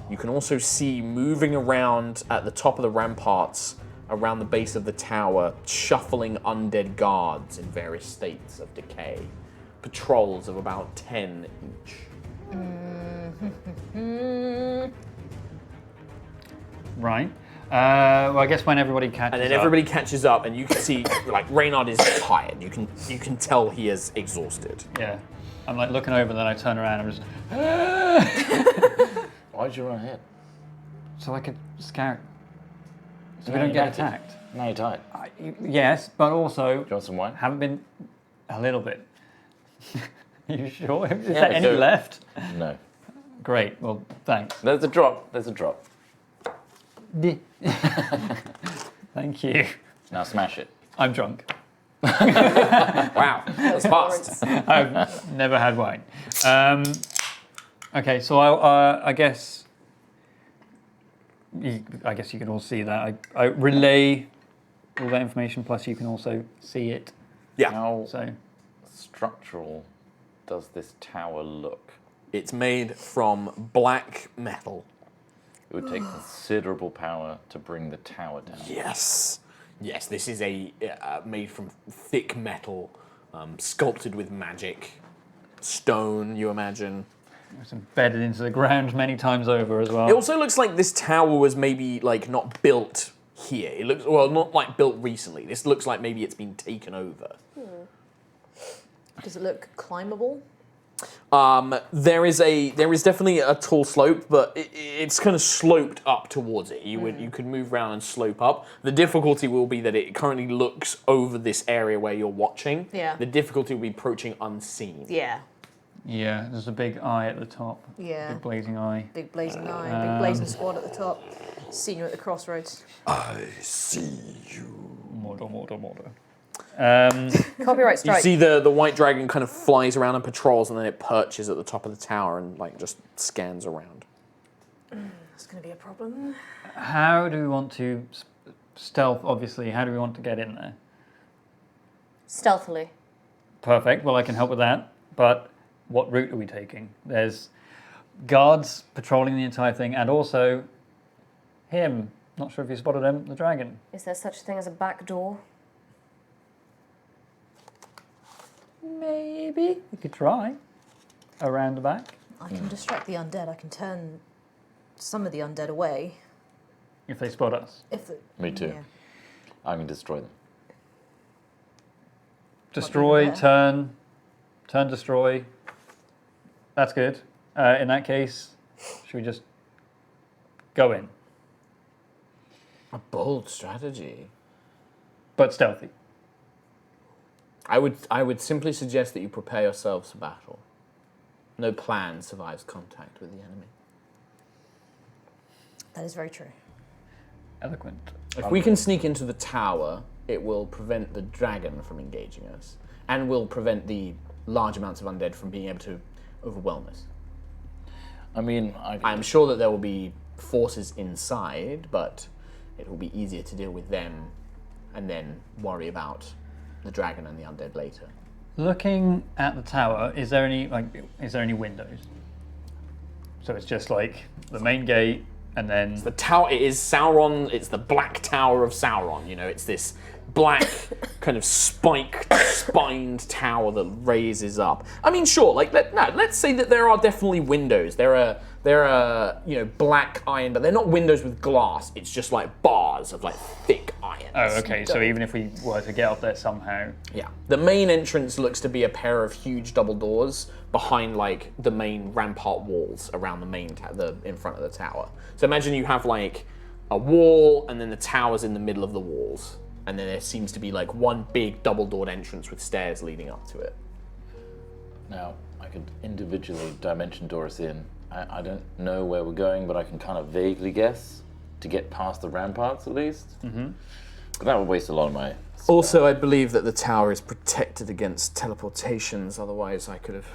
You can also see moving around at the top of the ramparts around the base of the tower, shuffling undead guards in various states of decay. Patrols of about 10 each. Right. Well, I guess when everybody catches And then up, everybody catches up, and you can see, like, Reynard is tired. You can tell he is exhausted. Yeah. I'm like looking over, then I turn around and I'm just... Why'd you run ahead? So I could scout. So we don't get attacked. Now you're tired. Yes, but also... Do you want some wine? Haven't been... A little bit. Are you sure? Is Yeah, there any go. left? No. Great. Well, thanks. There's a drop. There's a drop. Thank you. Now smash it. I'm drunk. Wow, that's fast. I've never had wine. Okay, so I guess you can all see that. I relay all that information, plus you can also see it. Yeah. How So structural does this tower look? It's made from black metal. It would take considerable power to bring the tower down. Yes. Yes, this is a made from thick metal, sculpted with magic. Stone, you imagine. it's embedded into the ground many times over as well. It also looks like this tower was maybe like not built here. It looks, well, not like built recently. This looks like maybe it's been taken over. Does it look climbable? There is definitely a tall slope, but it's kind of sloped up towards it. You could move around and slope up. The difficulty will be that it currently looks over this area where you're watching. Yeah. The difficulty will be approaching unseen. Yeah. Yeah, there's a big eye at the top. Yeah. Big blazing eye. Big blazing eye, big blazing squad at the top. Seen you at the crossroads. I see you. Mordor. Copyright You strike. see the white dragon kind of flies around and patrols, and then it perches at the top of the tower and like just scans around. That's going to be a problem. How do we want to stealth? Obviously, how do we want to get in there? Stealthily. Perfect. Well, I can help with that. But what route are we taking? There's guards patrolling the entire thing, and also him. Not sure if you spotted him, the dragon. Is there such a thing as a back door? Maybe we could try around the back I can distract the undead. I can turn some of the undead away. if they spot us. If the, Me too. Yeah. I can destroy them. Destroy, there? turn, destroy. That's good. In that case, should we just go in, A bold strategy. but stealthy? I would simply suggest that you prepare yourselves for battle. No plan survives contact with the enemy. That is very true. Eloquent. If we can sneak into the tower, it will prevent the dragon from engaging us, and will prevent the large amounts of undead from being able to overwhelm us. I mean, I'm sure that there will be forces inside, but it will be easier to deal with them and then worry about the dragon and the undead later. Looking at the tower, is there any windows? So it's just like the main gate, and then The tower, it is Sauron, it's the Black Tower of Sauron, you know, it's this black kind of spined tower that raises up. I mean, sure, like, let's say that there are definitely windows. There are, you know, black iron, but they're not windows with glass, it's just like bars of like thick iron. oh, okay. So even if we were to get up there somehow, Yeah. The main entrance looks to be a pair of huge double doors behind like the main rampart walls around the main in front of the tower. So imagine you have like a wall and then the tower's in the middle of the walls. And then there seems to be like one big double-doored entrance with stairs leading up to it. now I could individually dimension door us in. I don't know where we're going, but I can kind of vaguely guess to get past the ramparts at least. Mm-hmm. But that would waste a lot of my. Also, I believe that the tower is protected against teleportations. Otherwise, I could have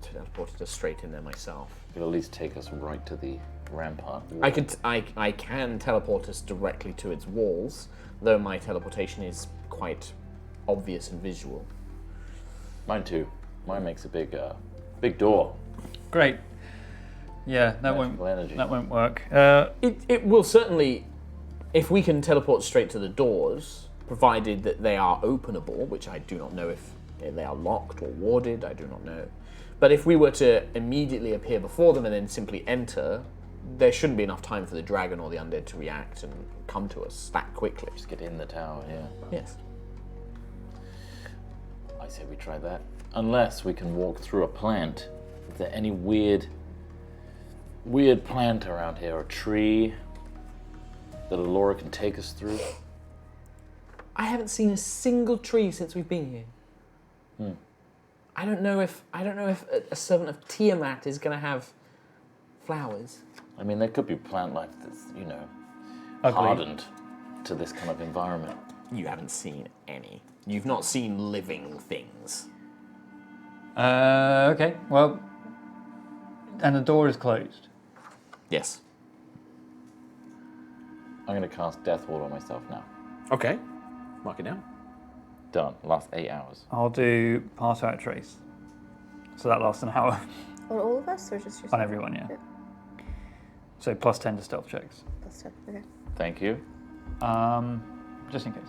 teleported us straight in there myself. It'll at least take us right to the rampart. I can teleport us directly to its walls, though my teleportation is quite obvious and visual. Mine too. Mine makes a big door. great. Yeah, that Magical energy. won't work. It will certainly if we can teleport straight to the doors, provided that they are openable, which I do not know if they are locked or warded, I do not know. But if we were to immediately appear before them and then simply enter, there shouldn't be enough time for the dragon or the undead to react and come to us that quickly. Just get in the tower, yeah. Yes. I say we try that. Unless we can walk through a plant. Is there any weird plant around here, or tree that Alora can take us through? I haven't seen a single tree since we've been here. I don't know if a servant of Tiamat is going to have flowers. I mean, there could be plant life that's, Ugly. hardened to this kind of environment. You haven't seen any. You've not seen living things. Okay, well, and the door is closed. Yes. I'm going to cast Death Ward on myself now. Okay. Mark it down. Done. Last 8 hours. I'll do Pass Without Trace. So that lasts an hour. On all of us, or just yourself? On everyone, yeah. So plus 10 to stealth checks. That's it. Okay. Thank you. Just in case.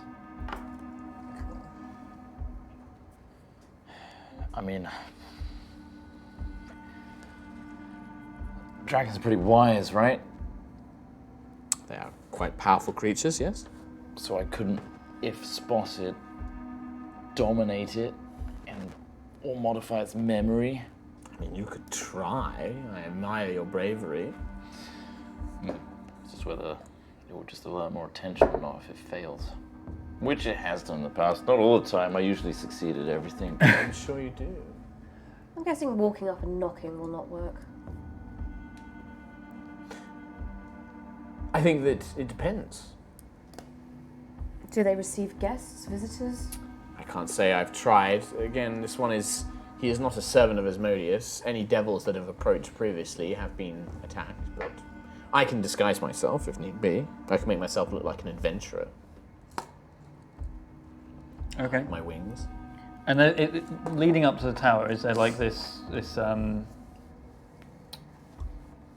I mean, dragons are pretty wise, right? They are quite powerful creatures, yes? So I couldn't, if spotted, dominate it or modify its memory. I mean, you could try. I admire your bravery. It's just whether it would just alert more attention or not if it fails. Which it has done in the past. Not all the time. I usually succeed at everything. I'm sure you do. I'm guessing walking up and knocking will not work. I think that it depends. Do they receive guests, visitors? I can't say I've tried. Again, this one is... He is not a servant of Asmodeus. Any devils that have approached previously have been attacked, but I can disguise myself if need be. I can make myself look like an adventurer. Okay. My wings. And then leading up to the tower, is there like this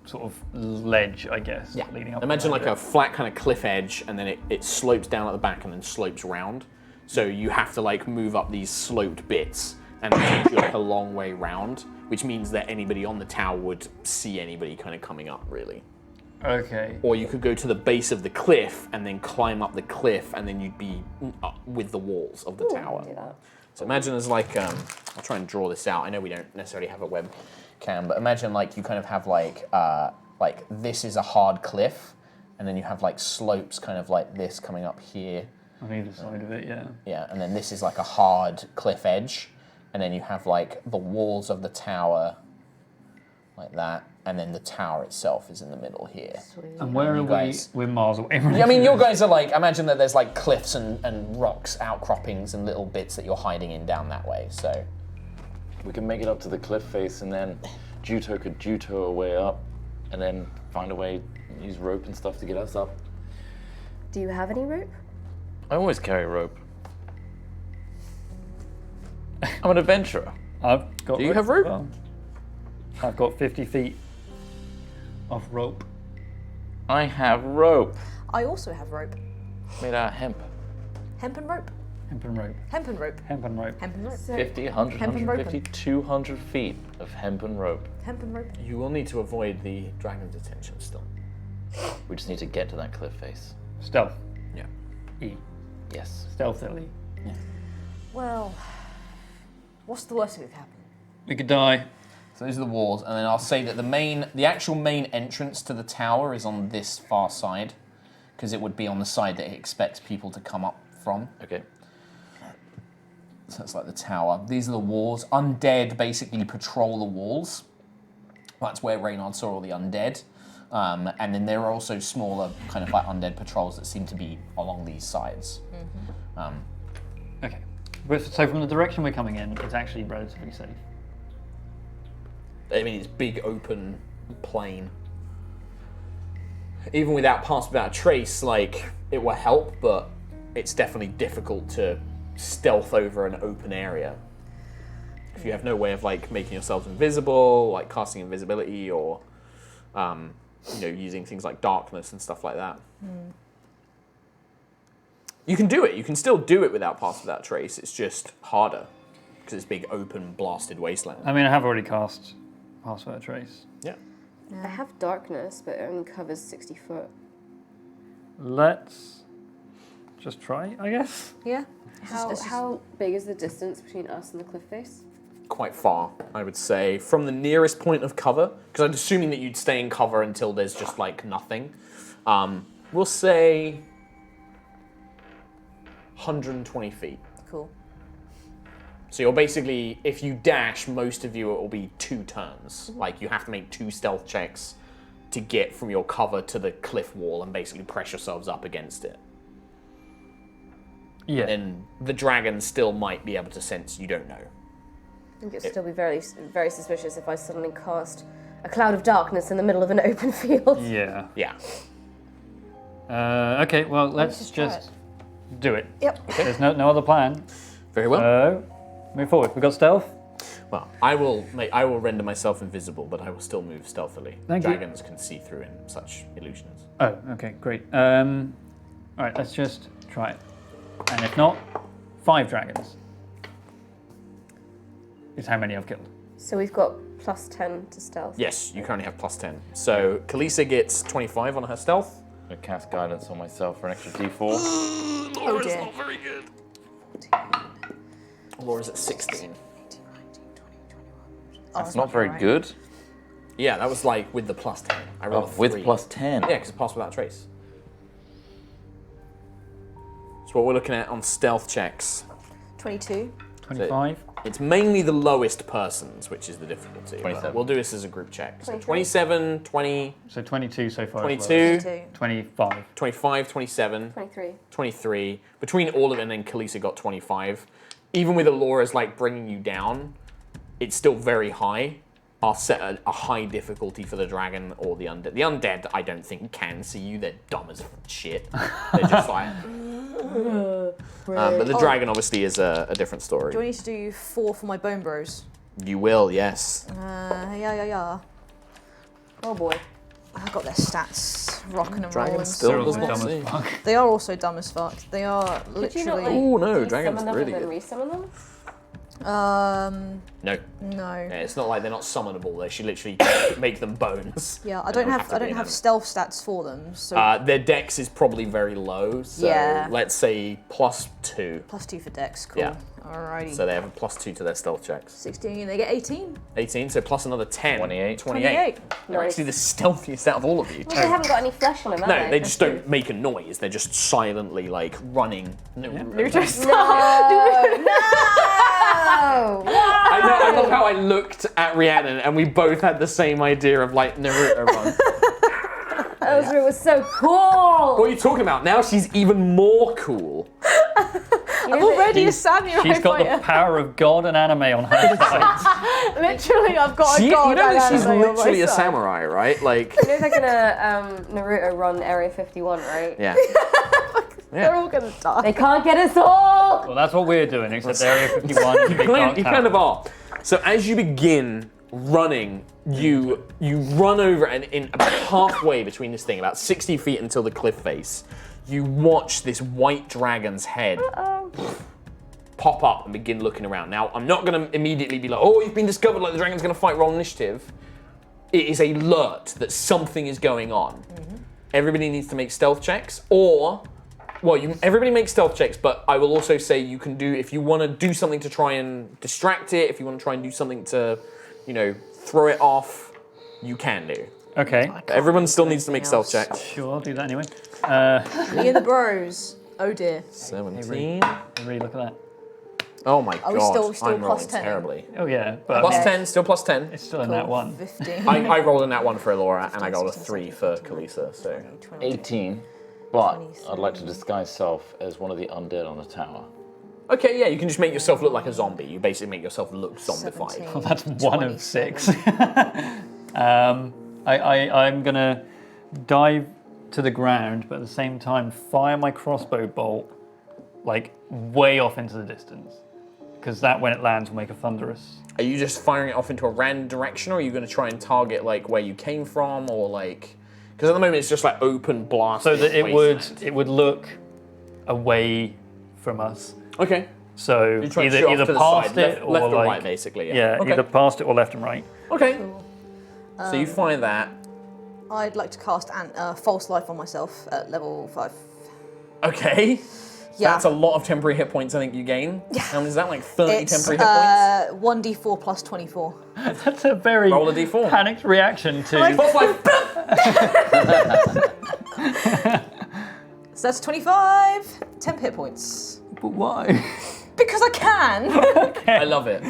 sort of ledge, I guess? Yeah. Leading up. Imagine to like a flat kind of cliff edge, and then it slopes down at the back and then slopes round. So you have to like move up these sloped bits, and it takes you like a long way round, which means that anybody on the tower would see anybody kind of coming up, really. Okay. Or you could go to the base of the cliff and then climb up the cliff, and then you'd be up with the walls of the tower. Do that. So imagine as like, I'll try and draw this out. I know we don't necessarily have a webcam, but imagine like you kind of have like this is a hard cliff, and then you have like slopes kind of like this coming up here. On either side of it, yeah. Yeah, and then this is like a hard cliff edge, and then you have like the walls of the tower like that, and then the tower itself is in the middle here. Sweet. And where are we? guys- We're miles away. Yeah, I mean, your guys are like, imagine that there's like cliffs and rocks, outcroppings, and little bits that you're hiding in down that way, so. We can make it up to the cliff face, and then Juto could Juto a way up, and then find a way, use rope and stuff to get us up. Do you have any rope? I always carry rope. I'm an adventurer. I've got. Do you have rope? Well, I've got 50 feet of rope. I have rope. I also have rope. Made out of hemp. Hempen rope. Hempen rope. Hempen rope. Hempen rope. Hempen rope. 50, 100, Hempen 150, 200 feet of hempen rope. Hempen rope. You will need to avoid the dragon's attention still. We just need to get to that cliff face. Stealth. Yeah. E. Yes. Stealthily. Well, what's the worst that could happen? We could die. So those are the walls, and then I'll say that the actual main entrance to the tower is on this far side, because it would be on the side that it expects people to come up from. Okay. So it's like the tower. These are the walls. Undead basically patrol the walls. That's where Reynard saw all the undead. And then there are also smaller kind of like undead patrols that seem to be along these sides. Okay. So from the direction we're coming in, it's actually relatively safe. I mean, it's big open plain. Even without Pass Without a Trace, like, it will help, but it's definitely difficult to stealth over an open area. If you have no way of, like, making yourselves invisible, like casting invisibility, or, using things like darkness and stuff like that. You can do it. You can still do it without Pass Without Trace. It's just harder because it's big, open, blasted wasteland. I mean, I have already cast Pass Without Trace. Yeah. I have darkness, but it only covers 60 foot. Let's just try, I guess. Yeah. How big is the distance between us and the cliff face? Quite far, I would say, from the nearest point of cover, because I'm assuming that you'd stay in cover until there's just like nothing. We'll say 120 feet. Cool. So you're basically, if you dash, most of you, it will be 2 turns. Like, you have to make 2 stealth checks to get from your cover to the cliff wall and basically press yourselves up against it. Yeah. And the dragon still might be able to sense you don't know. I think it'd still be very, very suspicious if I suddenly cast a cloud of darkness in the middle of an open field. Yeah. Yeah. Okay, well, let's just try just do it. Yep. There's no other plan. Very well. So, move forward. We've got stealth. Well, I will render myself invisible, but I will still move stealthily. Thank you. Dragons can see through in such illusions. Oh, okay, great. All right, let's just try it. And if not, 5 dragons is how many I've killed. So we've got plus 10 to stealth. Yes, you currently have plus 10. So Kalisa gets 25 on her stealth. I cast guidance on myself for an extra D4. Oh dear. Very good. Laura's at 16. That's not very good. Yeah, that was like with the plus 10. I rolled a With 3. plus 10. Yeah, because it passed without trace. So what we're looking at on stealth checks, 22. 25. it's mainly the lowest persons, which is the difficulty. but 27. We'll do this as a group check. So 23. 27, 20, So 22 so far. 22, 22. 25. 25, 27, 23. 23. Between all of it and then Kalisa got 25. Even with Alora's like bringing you down, it's still very high. I'll set a high difficulty for the dragon or the undead. The undead, I don't think, can see you. They're dumb as shit. They're just like... but the dragon obviously is a different story. Do I need to do 4 for my bone bros? You will, yes. Yeah. Oh boy. I got their stats rocking and Dragon rolling. still They're does also not dumb see. as fuck. They are also dumb as fuck. They are Did you not literally. like Ooh, no, desummon dragon's them really and then good. resummon them? No. No. Yeah, it's not like they're not summonable. They should literally make them bones. Yeah, I They don't have to I be don't have them. stealth stats for them. So Their dex is probably very low, so Yeah. let's say +2. +2 for dex. Cool. Yeah. Alrighty. So they have a +2 to their stealth checks. 16. They get 18. 18, so plus another 10. 28. 28. They're actually the stealthiest out of all of you. Well, they haven't got any flesh on them, have No, they just don't make a noise. They're just silently like running. No! I love how I looked at Rhiannon and we both had the same idea of like Naruto run. Ozra was so cool! What are you talking about? Now she's even more cool. I'm already a samurai She's got fighter. the power of God and anime on her side. Literally, I've got a You god know and that she's anime on my literally a side. samurai, right? Like, You know they're gonna Naruto run Area 51, right? yeah. They're all gonna die. They can't get us all! Well, that's what we're doing, except Area 51 is a big dark You tower. kind of are. So as you begin running, you run over and in about halfway between this thing, about 60 feet until the cliff face, you watch this white dragon's head pop up and begin looking around. Now, I'm not going to immediately be like, oh, you've been discovered, like the dragon's going to fight, roll initiative. It is a alert that something is going on. Everybody needs to make stealth checks, or... Well, everybody makes stealth checks, but I will also say you can do, if you want to do something to try and distract it, if you want to try and do something to, throw it off, you can do. Okay, But everyone still needs to make stealth checks. sure, I'll do that anyway. Me and the bros. Oh dear. 17. Really look at that. Oh my Are we god, still I'm rolling plus 10? terribly. Oh yeah, but Plus 10, still plus 10. it's still in that one. 15. I rolled in that one for Elora, and I got a 3 for Kalisa, so... 18. But 27. I'd like to disguise self as one of the undead on the tower. Okay, yeah, you can just make yourself look like a zombie. You basically make yourself look zombified. 17. That's one of 6. 27. I'm gonna dive to the ground, but at the same time fire my crossbow bolt like way off into the distance, because that when it lands will make a thunderous. Are you just firing it off into a random direction, or are you going to try and target like where you came from, or like... Because at the moment it's just like open blast. So that it would look away from us. Okay. So You try to shoot off either to the past side, it left or or like, right, basically. Yeah, Okay. either past it or left and right. Okay. So you find that. I'd like to cast False Life on myself at level 5. Okay. Yeah. That's a lot of temporary hit points I think you gain. Yeah. How many is that? Like 30 It's temporary hit points? 1d4 plus 24. That's a very Roll a d4. panicked reaction to. False life. So that's 25 temp hit points. But why? Because I can. I love it.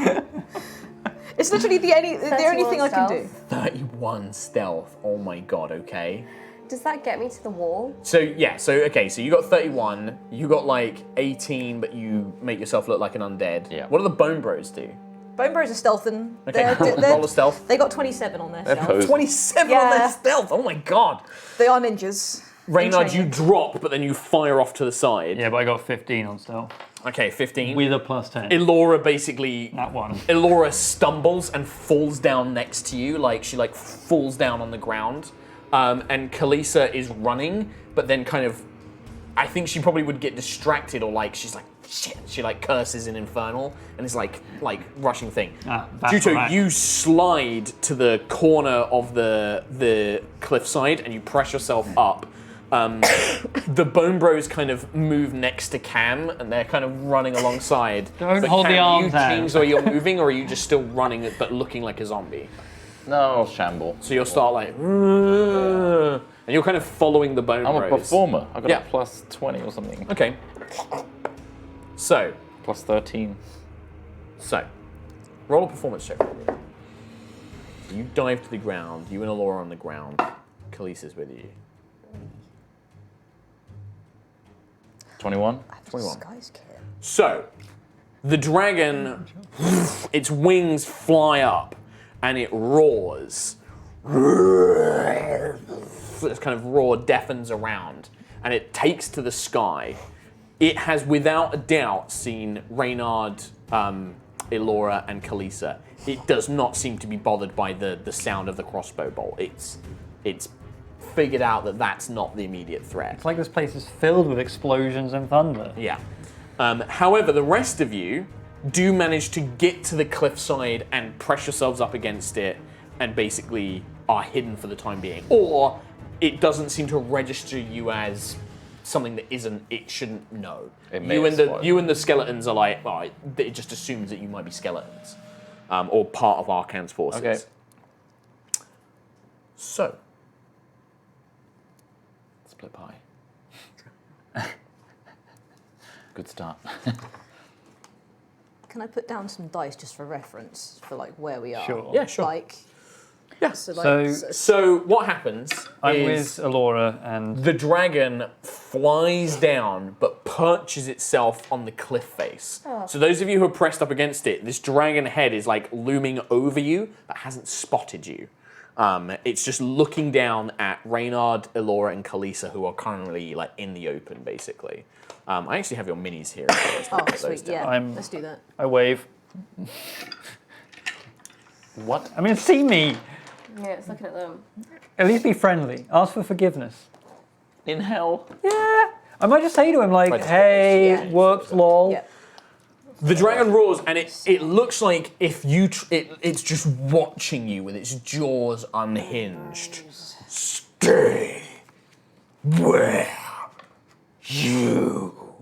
It's literally the only thing I can do. 31 stealth. Oh my god, okay. Does that get me to the wall? So yeah, so you got 31, you got like 18, but you make yourself look like an undead. Yeah. What do the Bone Bros do? Bone Bros are stealthing. Okay, roll a stealth. They got 27 on their They're stealth. posed. 27 on their Yeah. stealth, oh my god. They are ninjas. Reynard, you training. drop, but then you fire off to the side. Yeah, but I got 15 on stealth. Okay, 15. With a plus 10. Elora basically... That one. Elora stumbles and falls down next to you, like she like falls down on the ground. And Kalisa is running, but then kind of... I think she probably would get distracted or like, she's like, shit. She like curses in Infernal and is like rushing thing. That's Juto, right. you slide to the corner of the cliffside and you press yourself up. The Bone Bros kind of move next to Cam and they're kind of running alongside. Don't But hold Cam, the arms you out. change the way you're moving or are you just still running but looking like a zombie? No, I'll shamble. So you'll start like, and you're kind of following the Bone I'm Bros. a performer. I got Yeah. a plus 20 or something. Okay. So, Plus 13. roll a performance check. You dive to the ground. You and Alora on the ground. Kalisa's with you. 21. 21. Disguise kit. So, the dragon, its wings fly up and it roars. This kind of roar deafens around and it takes to the sky. It has without a doubt seen Reynard, Elora, and Kalisa. It does not seem to be bothered by the sound of the crossbow bolt. It's figured out that that's not the immediate threat. It's like this place is filled with explosions and thunder. Yeah. However, the rest of you do manage to get to the cliffside and press yourselves up against it and basically are hidden for the time being. Or it doesn't seem to register you as something that it shouldn't know. It may You explode. and the skeletons are like, oh, it just assumes that you might be skeletons. Or part of Arcan's forces. Okay. So, Split pie. Good start. Can I put down some dice just for reference for like where we are? Sure. yeah, sure. Like, yeah. so like, So what happens I'm is... with Elora and The dragon flies down but perches itself on the cliff face. So those of you who are pressed up against it, this dragon head is like looming over you but hasn't spotted you. It's just looking down at Reynard, Elora, and Kalisa who are currently like in the open basically. I actually have your minis here. oh sweet, yeah. I'm- Let's do that. I wave. What? I mean, see me. Yeah, it's looking at them. At least be friendly. Ask for forgiveness. In hell? Yeah. I might just say to him like, Right. hey, Yeah. worked, lol. Yeah. The dragon roars, and it looks like if you it's just watching you with its jaws unhinged. Stay where you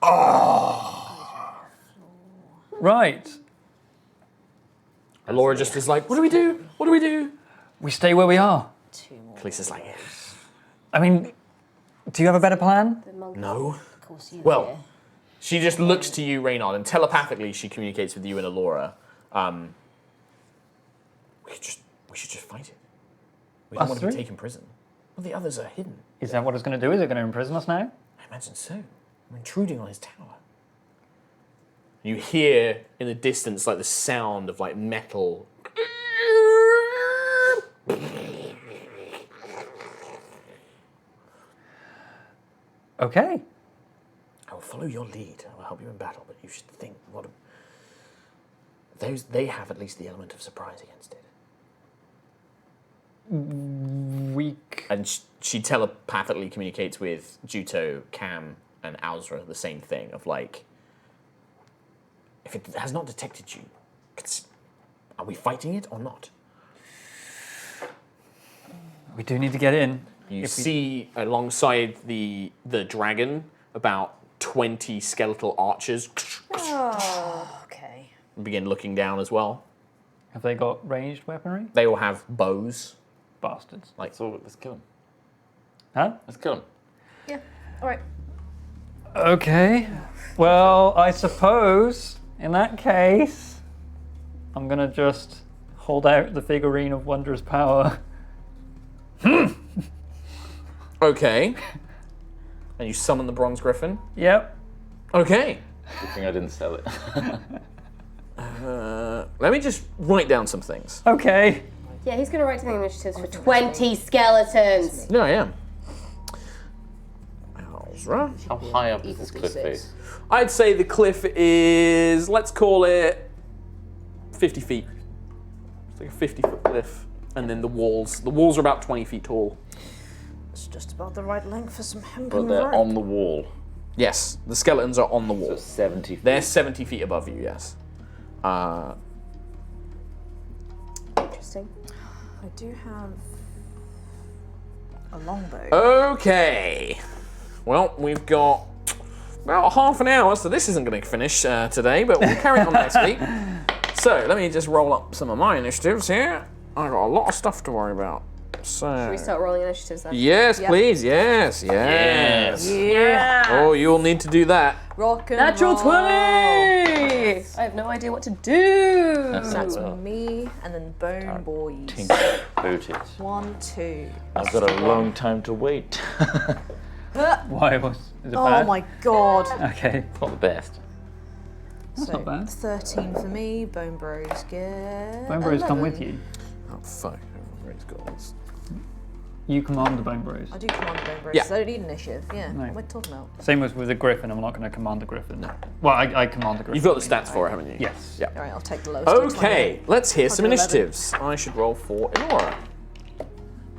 are. Right. And Laura just is like, what do we do? What do we do? We stay where we are. Kalisa's like, I mean, do you have a better plan? The monkey. no. Of course you Well, she just looks to you, Reynard, and telepathically she communicates with you and Alora. We should just fight it. We don't Us want to be three? taken prison. Well, the others are hidden. Is that what it's going to do? Is it going to imprison us now? I imagine so. I'm intruding on his tower. You hear in the distance like the sound of like metal. Okay. I will follow your lead. I will help you in battle, but you should think they have at least the element of surprise against it. We And she telepathically communicates with Juto, Cam, and Alzra the same thing of like, if it has not detected you, are we fighting it or not? We do need to get in. You see alongside the dragon about 20 skeletal archers Okay. begin looking down as well. Have they got ranged weaponry? They all have bows. Bastards. So let's kill him. Huh? Let's kill him. Yeah. All right. Okay. Well, I suppose in that case, I'm gonna just hold out the figurine of wondrous power. Okay. And you summon the bronze griffin. Yep. Okay. Good thing I didn't sell it. Let me just write down some things. Okay. Yeah, he's going to write down initiatives for 20 skeletons. No, I am. Alzra. How high up is this cliff face? I'd say the cliff is, let's call it 50 feet. It's like a 50-foot cliff. And then the walls are about 20 feet tall. It's just about the right length for some hemp But and they're rope. on the wall. Yes, the skeletons are on the wall. So 70 feet. They're 70 feet above you, yes. Interesting. I do have a longbow. Okay. Well, we've got about half an hour, so this isn't going to finish today, but we'll carry on next week. So, let me just roll up some of my initiatives here. I've got a lot of stuff to worry about. So, Should we start rolling initiatives then? yes, Yep. please, yes. Yeah. Oh, you'll need to do that. Rock and Natural roll. 20! I have no idea what to do. That's me and then Bone Boys. Tinker booted. 1, 2. I've got a long time to wait. Why was? Is it Oh bad? my god. Okay. Not the best. That's not bad. 13 for me. Bone Bros get. Bone Bros come with 11. you. Oh, fuck. Everybody's got this. You command the Bone Bros. I do command Bone Bros, Yeah. so I don't need initiative. Yeah. No. What am I talking about? Same as with the Griffin. I'm not going to command the Griffin. No. Well, I command the Griffin. You've got the stats for it, haven't you? Yes. Yeah. Alright, I'll take the lowest. Okay, let's hear some 11. initiatives. I should roll for Elora.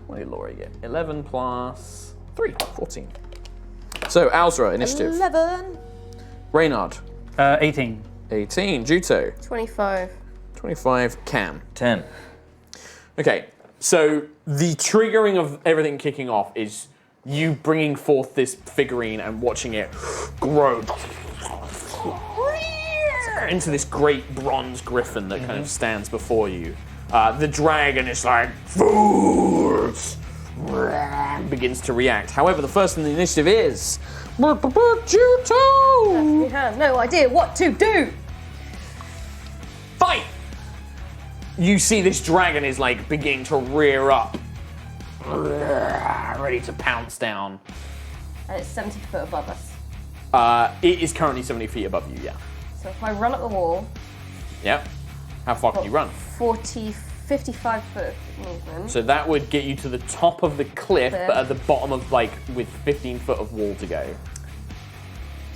What did Elora get? 11 plus 3, 14. So, Alzra, initiative. 11. Reynard, 18. 18. Juto, 25. 25. Cam. 10. Okay, so the triggering of everything kicking off is you bringing forth this figurine and watching it grow into this great bronze griffin that kind of stands before you. The dragon is like, fools! Begins to react. However, the first in the initiative is Juto! We have no idea what to do. Fight! You see this dragon is like beginning to rear up, ready to pounce down. And it's 70 foot above us. It is currently 70 feet above you, yeah. So if I run up the wall, Yep. How far can you run? 55 foot movement. So that would get you to the top of the cliff, Cliff. but at the bottom of like with 15 foot of wall to go.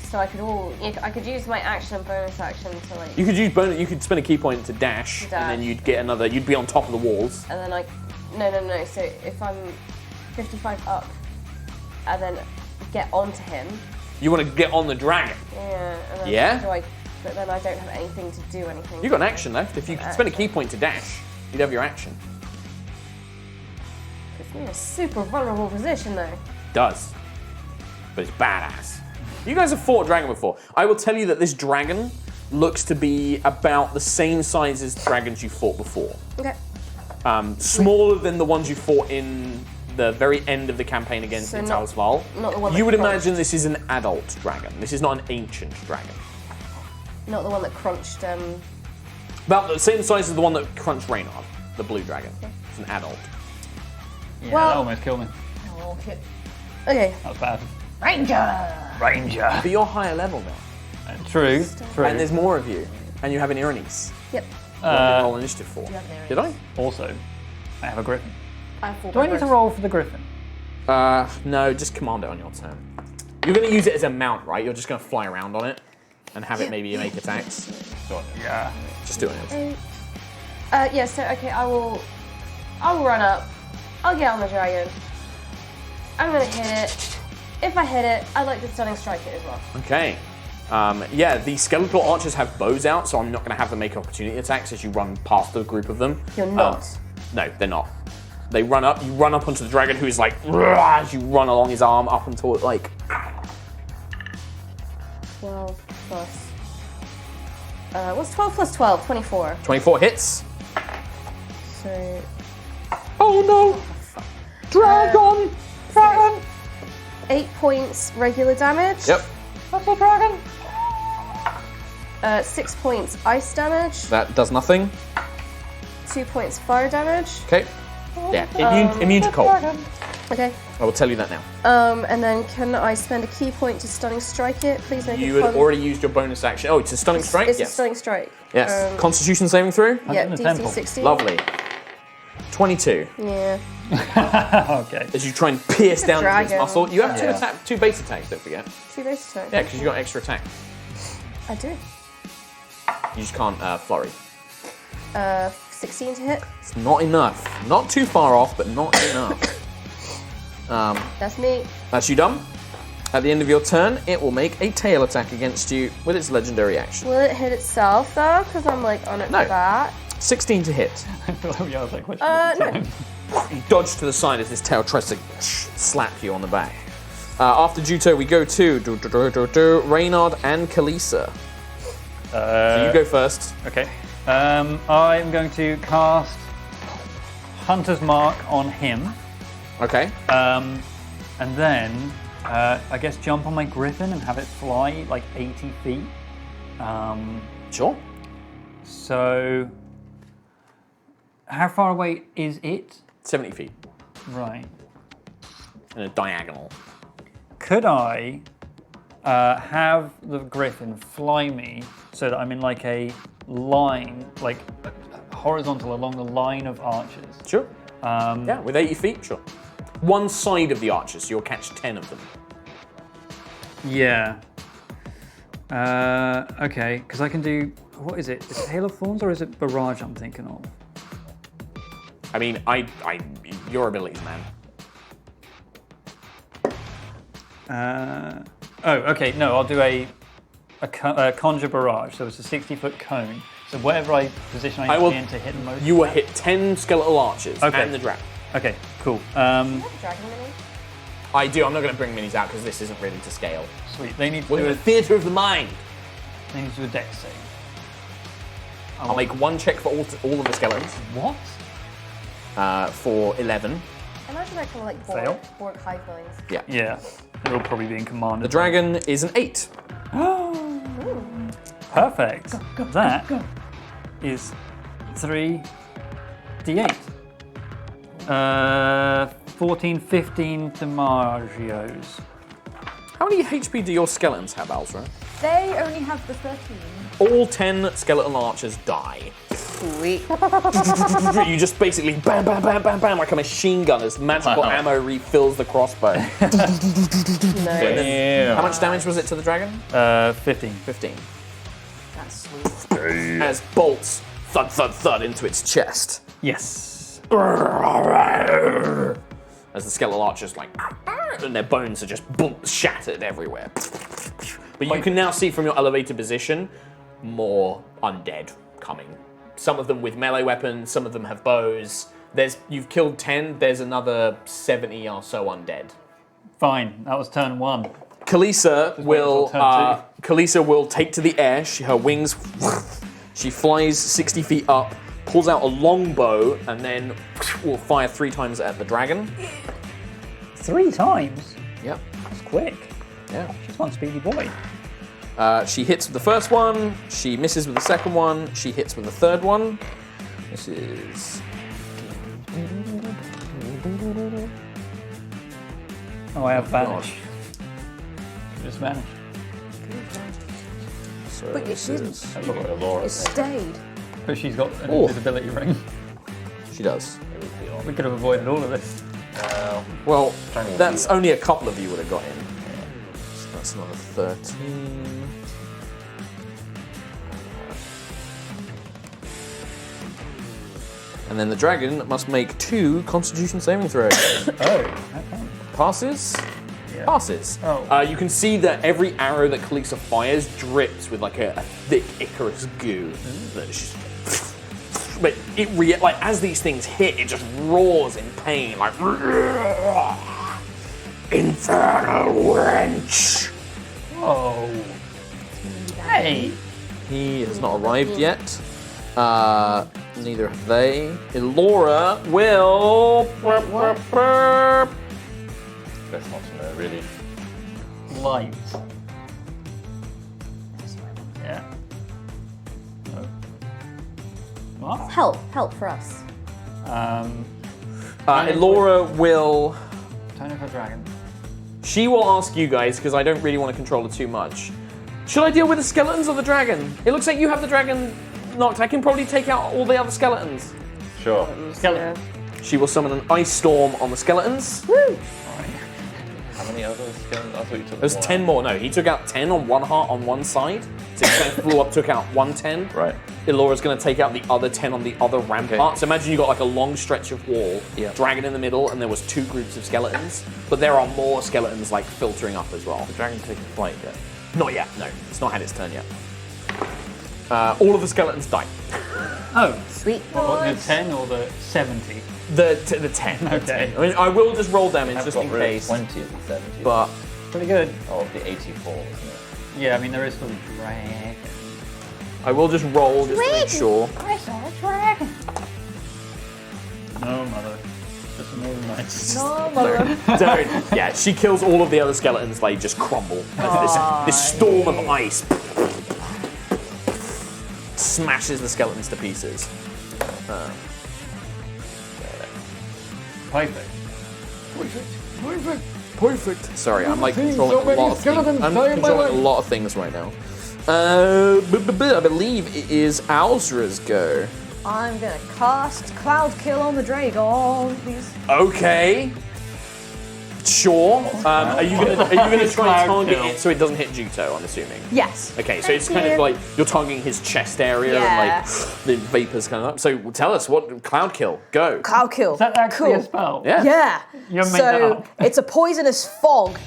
So I could use my action and bonus action to like, You could use bonus. You could spend a key point to dash, and then you'd get another. You'd be on top of the walls. and then no. So if I'm 55 up, and then get onto him, You want to get on the dragon. yeah. And then Yeah? but then I don't have anything to do anything. You got an action left. If you could spend a key point to dash, you'd have your action. It's in a super vulnerable position though. Does, but it's badass. You guys have fought a dragon before. I will tell you that this dragon looks to be about the same size as dragons you fought before. Okay. Smaller than the ones you fought in the very end of the campaign against So Talsval. not the one that You would crunched. imagine this is an adult dragon. This is not an ancient dragon. Not the one that crunched. About the same size as the one that crunched Reynard, the blue dragon. It's an adult. Yeah, Well- that almost killed me. Oh, okay. Okay. That was bad. Ranger! Ranger. But you're higher level now. True. True. And there's more of you. And you have an Ionis. Yep. Roll initiative for. have an Did I? Also, I have a Griffin. I have 4 Do I need to roll for the Griffin? No, just command it on your turn. You're going to use it as a mount, right? You're just going to fly around on it and have it maybe make attacks. Yeah. Just do it. Yeah. So okay, I will run up. I'll get on the dragon. I'm gonna hit it. if I hit it, I'd like to stunning strike it as well. Okay. The skeletal archers have bows out, so I'm not going to have them make opportunity attacks as you run past the group of them. You're not. No, they're not. They run up. You run up onto the dragon, who is like, as you run along his arm up until it like. 12 plus. What's 12 plus 12? 24. 24 hits. So. Oh no! Dragon! Dragon! 8 points regular damage. Yep. That's a dragon. 6 points ice damage. That does nothing. 2 points fire damage. Okay. Yeah, immune to cold. Okay. I will tell you that now. And then can I spend a key point to stunning strike it? Please make You it had already used your bonus action. Oh, it's a stunning strike? It's Yes. a stunning strike. Yes. Constitution saving throw? Yeah, in the DC temple. 16. Lovely. 22. Yeah. Okay. As you try and pierce down into its dragon. muscle. You have Yeah. two base attacks, don't forget. 2 base attack. Yeah, because you got extra attack. I do. You just can't flurry. 16 to hit. It's not enough. Not too far off, but not enough. That's me. That's you done. At the end of your turn, it will make a tail attack against you with its legendary action. Will it hit itself though? Because I'm like on it No. for that. 16 to hit. Yeah, I was like, which No. You dodge to the side as this tail tries to slap you on the back. After Juto, we go to Reynard and Kalisa. So you go first. Okay. I'm going to cast Hunter's Mark on him. Okay. And then, I guess, jump on my griffin and have it fly like 80 feet. Sure. So, how far away is it? 70 feet. Right. In a diagonal. Could I have the griffin fly me so that I'm in like a line, like horizontal along the line of archers? Sure. Yeah, with 80 feet, sure. One side of the archers, so you'll catch 10 of them. Yeah. Okay, because I can do, what is it? Is it Hail of Thorns or is it Barrage I'm thinking of? I mean, your abilities, man. Okay, no, I'll do a Conjure Barrage, so it's a 60-foot cone. So whatever position I need to be in to hit the most. You will hit 10 skeletal archers Okay. and the dragon. Okay, cool. Dragon mini. I do. I'm not going to bring minis out because this isn't really to scale. Sweet. They need to We're do in a, the theatre of the mind. they need to do a dex save. I'll make one check for all of the skeletons. What? For 11. Imagine that kind of like Fail. Borg highflings. Yeah. Yeah, they're all probably being commanded. The dragon is an 8. Perfect. That is 3d8. 14, 15 DiMaggio's. How many HP do your skeletons have, Alzra? They only have the 13. All 10 skeletal archers die. Sweet. You just basically bam, bam, bam, bam, bam, like a machine gun as magical ammo refills the crossbow. Nice. How much damage was it to the dragon? 15. 15. That's sweet. As bolts thud, thud, thud into its chest. Yes. As the skeletal archers like, and their bones are just shattered everywhere. But you can now see from your elevated position more undead coming. Some of them with melee weapons, some of them have bows. You've killed 10, there's another 70 or so undead. Fine, that was turn 1. Kalisa will turn Kalisa will take to the air. Her wings, she flies 60 feet up, pulls out a longbow, and then will fire 3 times at the dragon. 3 times? Yep. That's quick. Yeah. She's one speedy boy. She hits with the first one. She misses with the second one. She hits with the third one. This is. Oh, I have vanish. Just vanish. So But it this didn't. is- It stayed. But she's got an Oh. invisibility ring. She does. We could have avoided all of this. Well, that's only a couple of you would have got in. So that's another 13. And then the dragon must make 2 Constitution saving throws. Oh, okay. Passes. Yeah. passes. Oh. You can see that every arrow that Calixta fires drips with like a thick Icarus goo. That's just, but it like as these things hit, it just roars in pain, like Infernal wench. Oh. Hey. He has not arrived yet. Neither have they. Elora will. Best not to know, really. Light. Yeah. No. What? Help for us. Elora will. Turn of a dragon. She will ask you guys, because I don't really want to control her too much. Should I deal with the skeletons or the dragon? It looks like you have the dragon knocked. I can probably take out all the other skeletons. Sure. Skeleton. She will summon an ice storm on the skeletons. Woo! How many others? I thought you took There's more 10 out. more. No, he took out 10 on one heart on one side. So he kind of flew up, took out 110. Right. Elora's going to take out the other 10 on the other rampart. So imagine you got like a long stretch of wall, dragon in the middle, and there was 2 groups of skeletons. But there are more skeletons like filtering up as well. The dragon taking flight yet? Not yet, no. It's not had its turn yet. All of the skeletons die. Oh. Sweet What, the boys. 10 or the 70? The 10. Okay. I mean, I will just roll damage I've just got in rid of case. 20 of the 70. But Pretty good. Oh, the 84, isn't it? Yeah, I mean, there is still a dragon. I will just roll just to make sure. I saw a dragon. No, mother. Just an old knight. No, mother. Don't. Yeah, she kills all of the other skeletons. They just crumble. As this storm of ice smashes the skeletons to pieces. Perfect. Perfect. Sorry, I'm like controlling a lot of things. I'm controlling a lot of things right now. I believe it is Alzra's go. I'm gonna cast Cloud Kill on the Dragon, please. Okay. Sure. Are you gonna try and Cloud target kill. it so it doesn't hit Juto? I'm assuming. Yes. Okay, so it's kind of like you're targeting his chest area and like the vapors kind of up. So tell us what Cloud Kill. Go. Cloud Kill. Is that actually cool. a spell? Yeah. Yeah. You made that So up. it's a poisonous fog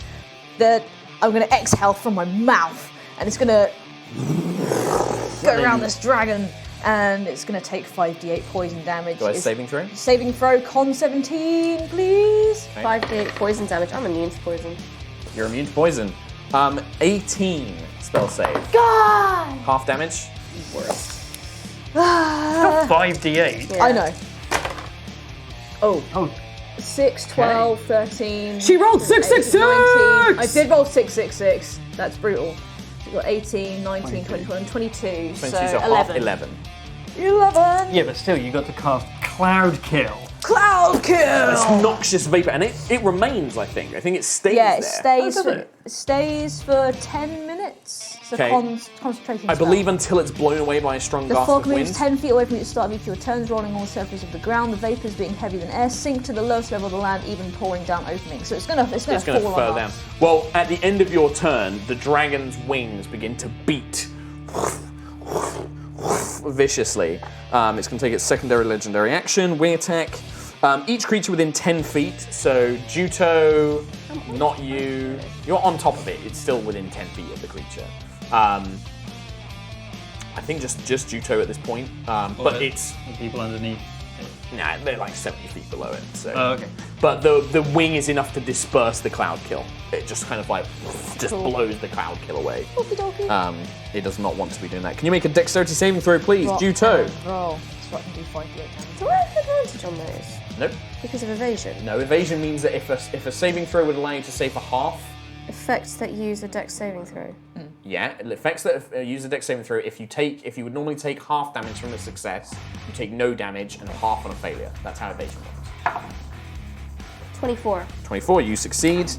that I'm gonna exhale from my mouth, and it's gonna go around this dragon, and it's gonna take 5d8 poison damage. Do I It's- saving throw? Saving throw, con 17, please. 5d8 poison damage. I'm immune to poison. You're immune to poison. 18 spell save. God! Half damage. 5d8. Yeah. I know. Oh. Oh, 6, 12, 13. She rolled 666! 19. I did roll 666. That's brutal. You got 18, 19, 21, 22. 22, So so half 11. 11. 11. yeah, but still, you got to cast Cloud Kill. Cloud kill. This noxious vapor, and it remains. I think it stays Yeah, it there. stays Oh, does for it? stays for 10 minutes. It's a Okay. concentration. I spell. believe until it's blown away by a strong The gust fog of moves wind. 10 feet away from you at the start of each of your turns, rolling on the surface of the ground. The vapors, being heavier than air, sink to the lowest level of the land, even pouring down openings. So it's gonna It's going to fall further on down. us. Well, at the end of your turn, the dragon's wings begin to beat viciously. It's going to take its secondary legendary action, wing attack. Each creature within 10 feet. So Juto, not you. You're on top of it. It's still within 10 feet of the creature. I think just Juto at this point. But it's The people underneath. nah, they're like 70 feet below it. So. Oh, okay. But the wing is enough to disperse the cloud kill. It just kind of like just blows the cloud kill away. Okie dokie. It does not want to be doing that. Can you make a dexterity saving throw, please, Roll Juto? and Roll. So I can do 5d8 damage. Do I have advantage on those? Nope. Because of evasion. No, evasion means that if a saving throw would allow you to save for half, Effects that use a dex saving throw. yeah, it affects that use a dex saving throw. If you would normally take half damage from a success, you take no damage and half on a failure. That's how evasion works. 24. 24, you succeed.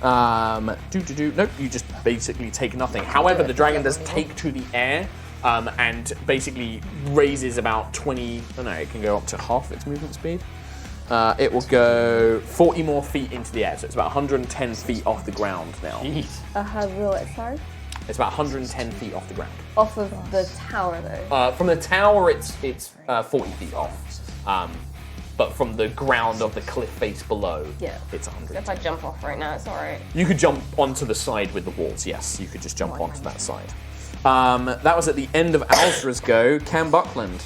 Nope, you just basically take nothing. However, the dragon does take to the air and basically raises about 20. Oh no, it can go up to half its movement speed. It will go 40 more feet into the air, so it's about 110 feet off the ground now. Jeez. How will it start? It's about 110 feet off the ground. Off of the tower, though. From the tower, it's 40 feet off. but from the ground of the cliff face below, Yeah. it's 100. If I jump off right now, it's alright. You could jump onto the side with the walls, yes. You could just jump onto that side. That was at the end of Alzra's go. Cam Buckland.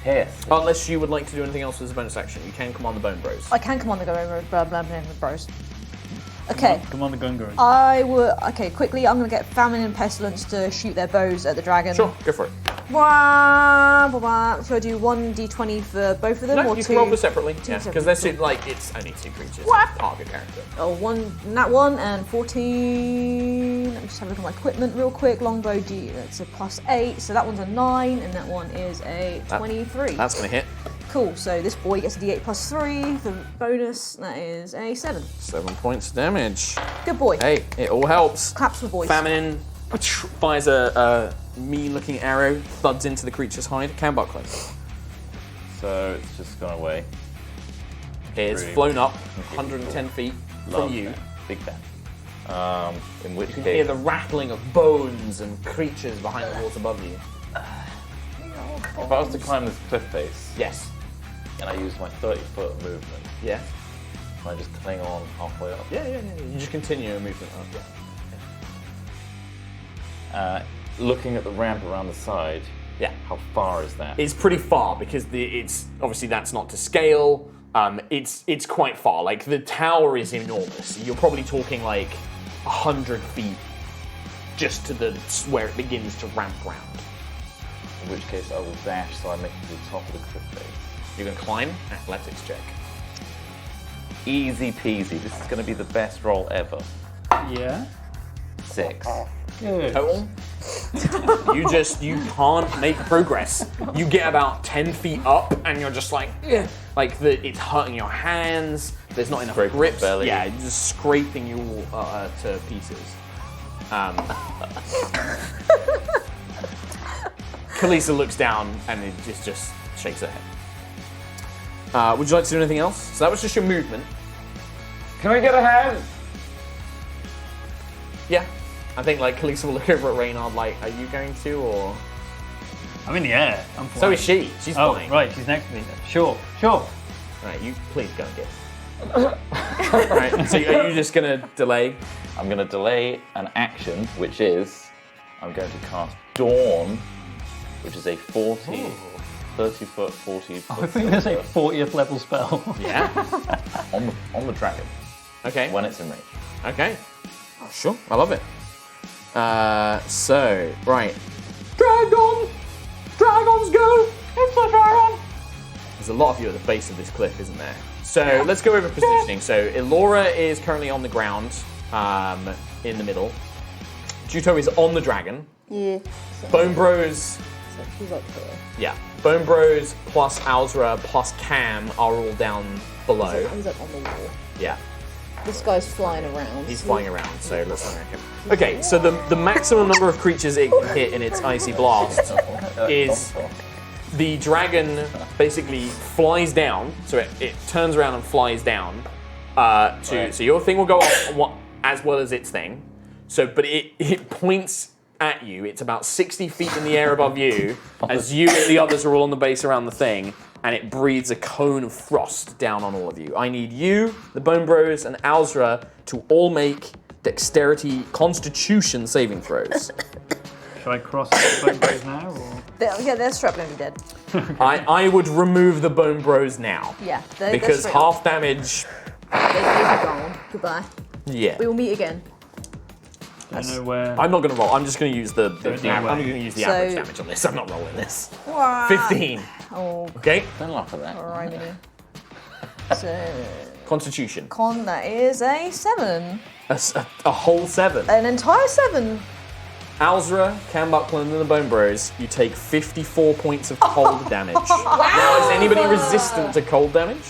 Yes. Unless you would like to do anything else as a bonus action, you can command the Bone Bros. I can come on the go over bros. Okay. Come on, the gun girl. I will. Okay, quickly. I'm gonna get Famine and Pestilence to shoot their bows at the dragon. Sure, go for it. Wah, wah, wah. Should I do 1d20 for both of them, No, or you two? can roll them separately. Yeah, separate, because it's only 2 creatures. What? Part of your character. Oh, nat 1 and 14. Let me just have a look at my equipment real quick. Longbow D. That's a +8. So that one's a 9, and that one is a 23. That's going to hit. Cool. So this boy gets a D8 +3 for bonus. That is a 7. 7 points of damage. Good boy. Hey, it all helps. Claps for boys. Famine fires a mean-looking arrow, thuds into the creature's hide. Cam Buckland. So it's just gone away. It's Really? flown up 110 feet from Love you. that. Big fan. In which You can case, hear the rattling of bones and creatures behind the walls above you. if I was to climb this cliff face Yes. and I use my 30-foot movement, Yeah. can I just cling on halfway up? Yeah. You just continue your movement up. Looking at the ramp around the side, Yeah. how far is that? It's pretty far because it's obviously that's not to scale. It's quite far. Like the tower is enormous. You're probably talking like 100 feet just to the where it begins to ramp round. In which case I will dash so I make it to the top of the cliff face. You can climb. Athletics check. Easy peasy. This is going to be the best roll ever. Yeah. 6. Good. Total. you can't make progress. You get about 10 feet up and you're just like, yeah, it's hurting your hands. There's not enough Scraping grips. your belly. Yeah, it's just scraping you all to pieces. Kalisa looks down and it just shakes her head. Would you like to do anything else? So that was just your movement. Can we get a hand? Yeah. I think like Kalisa will look over at Reynard like, are you going to or? I'm in the air. I'm flying. So is she. She's Oh, flying. right. She's next to me. Sure. Right, you please go and get. Right, so are you just gonna delay? I'm going to delay an action, which is I'm going to cast Dawn, which is a 30-foot, 40-foot I think there's a 40th level spell. Yeah. on the dragon Okay. when it's in range. Okay. Sure, I love it. So right. Dragons go. It's a dragon. There's a lot of you at the base of this cliff, isn't there? So let's go over positioning. So Elora is currently on the ground, in the middle. Juto is on the dragon. Yeah. Bone Bros. So she's up here. Yeah. Bone Bros plus Alzra plus Cam are all down below. He's up on the wall. Yeah. This guy's flying around. He's flying around, so let's not him. Okay, so the maximum number of creatures it can hit in its icy blast is the dragon basically flies down, so it turns around and flies down. So your thing will go off as well as its thing. So, but it points at you. It's about 60 feet in the air above you, as you and the others are all on the base around the thing, and it breathes a cone of frost down on all of you. I need you, the Bone Bros, and Alzra to all make dexterity constitution saving throws. Should I cross the Bone Bros now? Or? They're straight going to be dead. I would remove the Bone Bros now. Yeah. They're Because straight half damage, They're gone. Goodbye. yeah. We will meet again. I don't know where. I'm not going to roll. I'm just going to use the There's no way. I'm going to use the So- average damage on this. I'm not rolling this. Wow. 15. Oh, Okay. Don't laugh at that. alright. So, Constitution. con, that is a 7. A whole 7. An entire 7. Alzra, Cam Buckland, and the Bone Bros, you take 54 points of cold damage. Now, is anybody resistant to cold damage?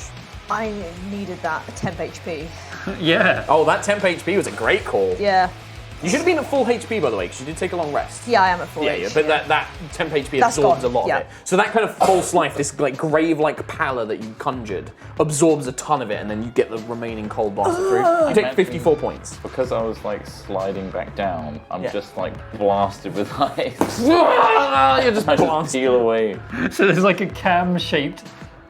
I needed that temp HP. Yeah. Oh, that temp HP was a great call. Yeah. You should have been at full HP, by the way, because you did take a long rest. Yeah, I am at full Yeah, HP. but that temp HP That's absorbs gone, a lot yeah. of it. So that kind of false life, this like grave-like pallor that you conjured, absorbs a ton of it, and then you get the remaining cold blasted through. You take 54 points. Because I was like sliding back down, I'm Yeah. just like blasted with ice. You're just I just blasted. peel away. So there's like a cam-shaped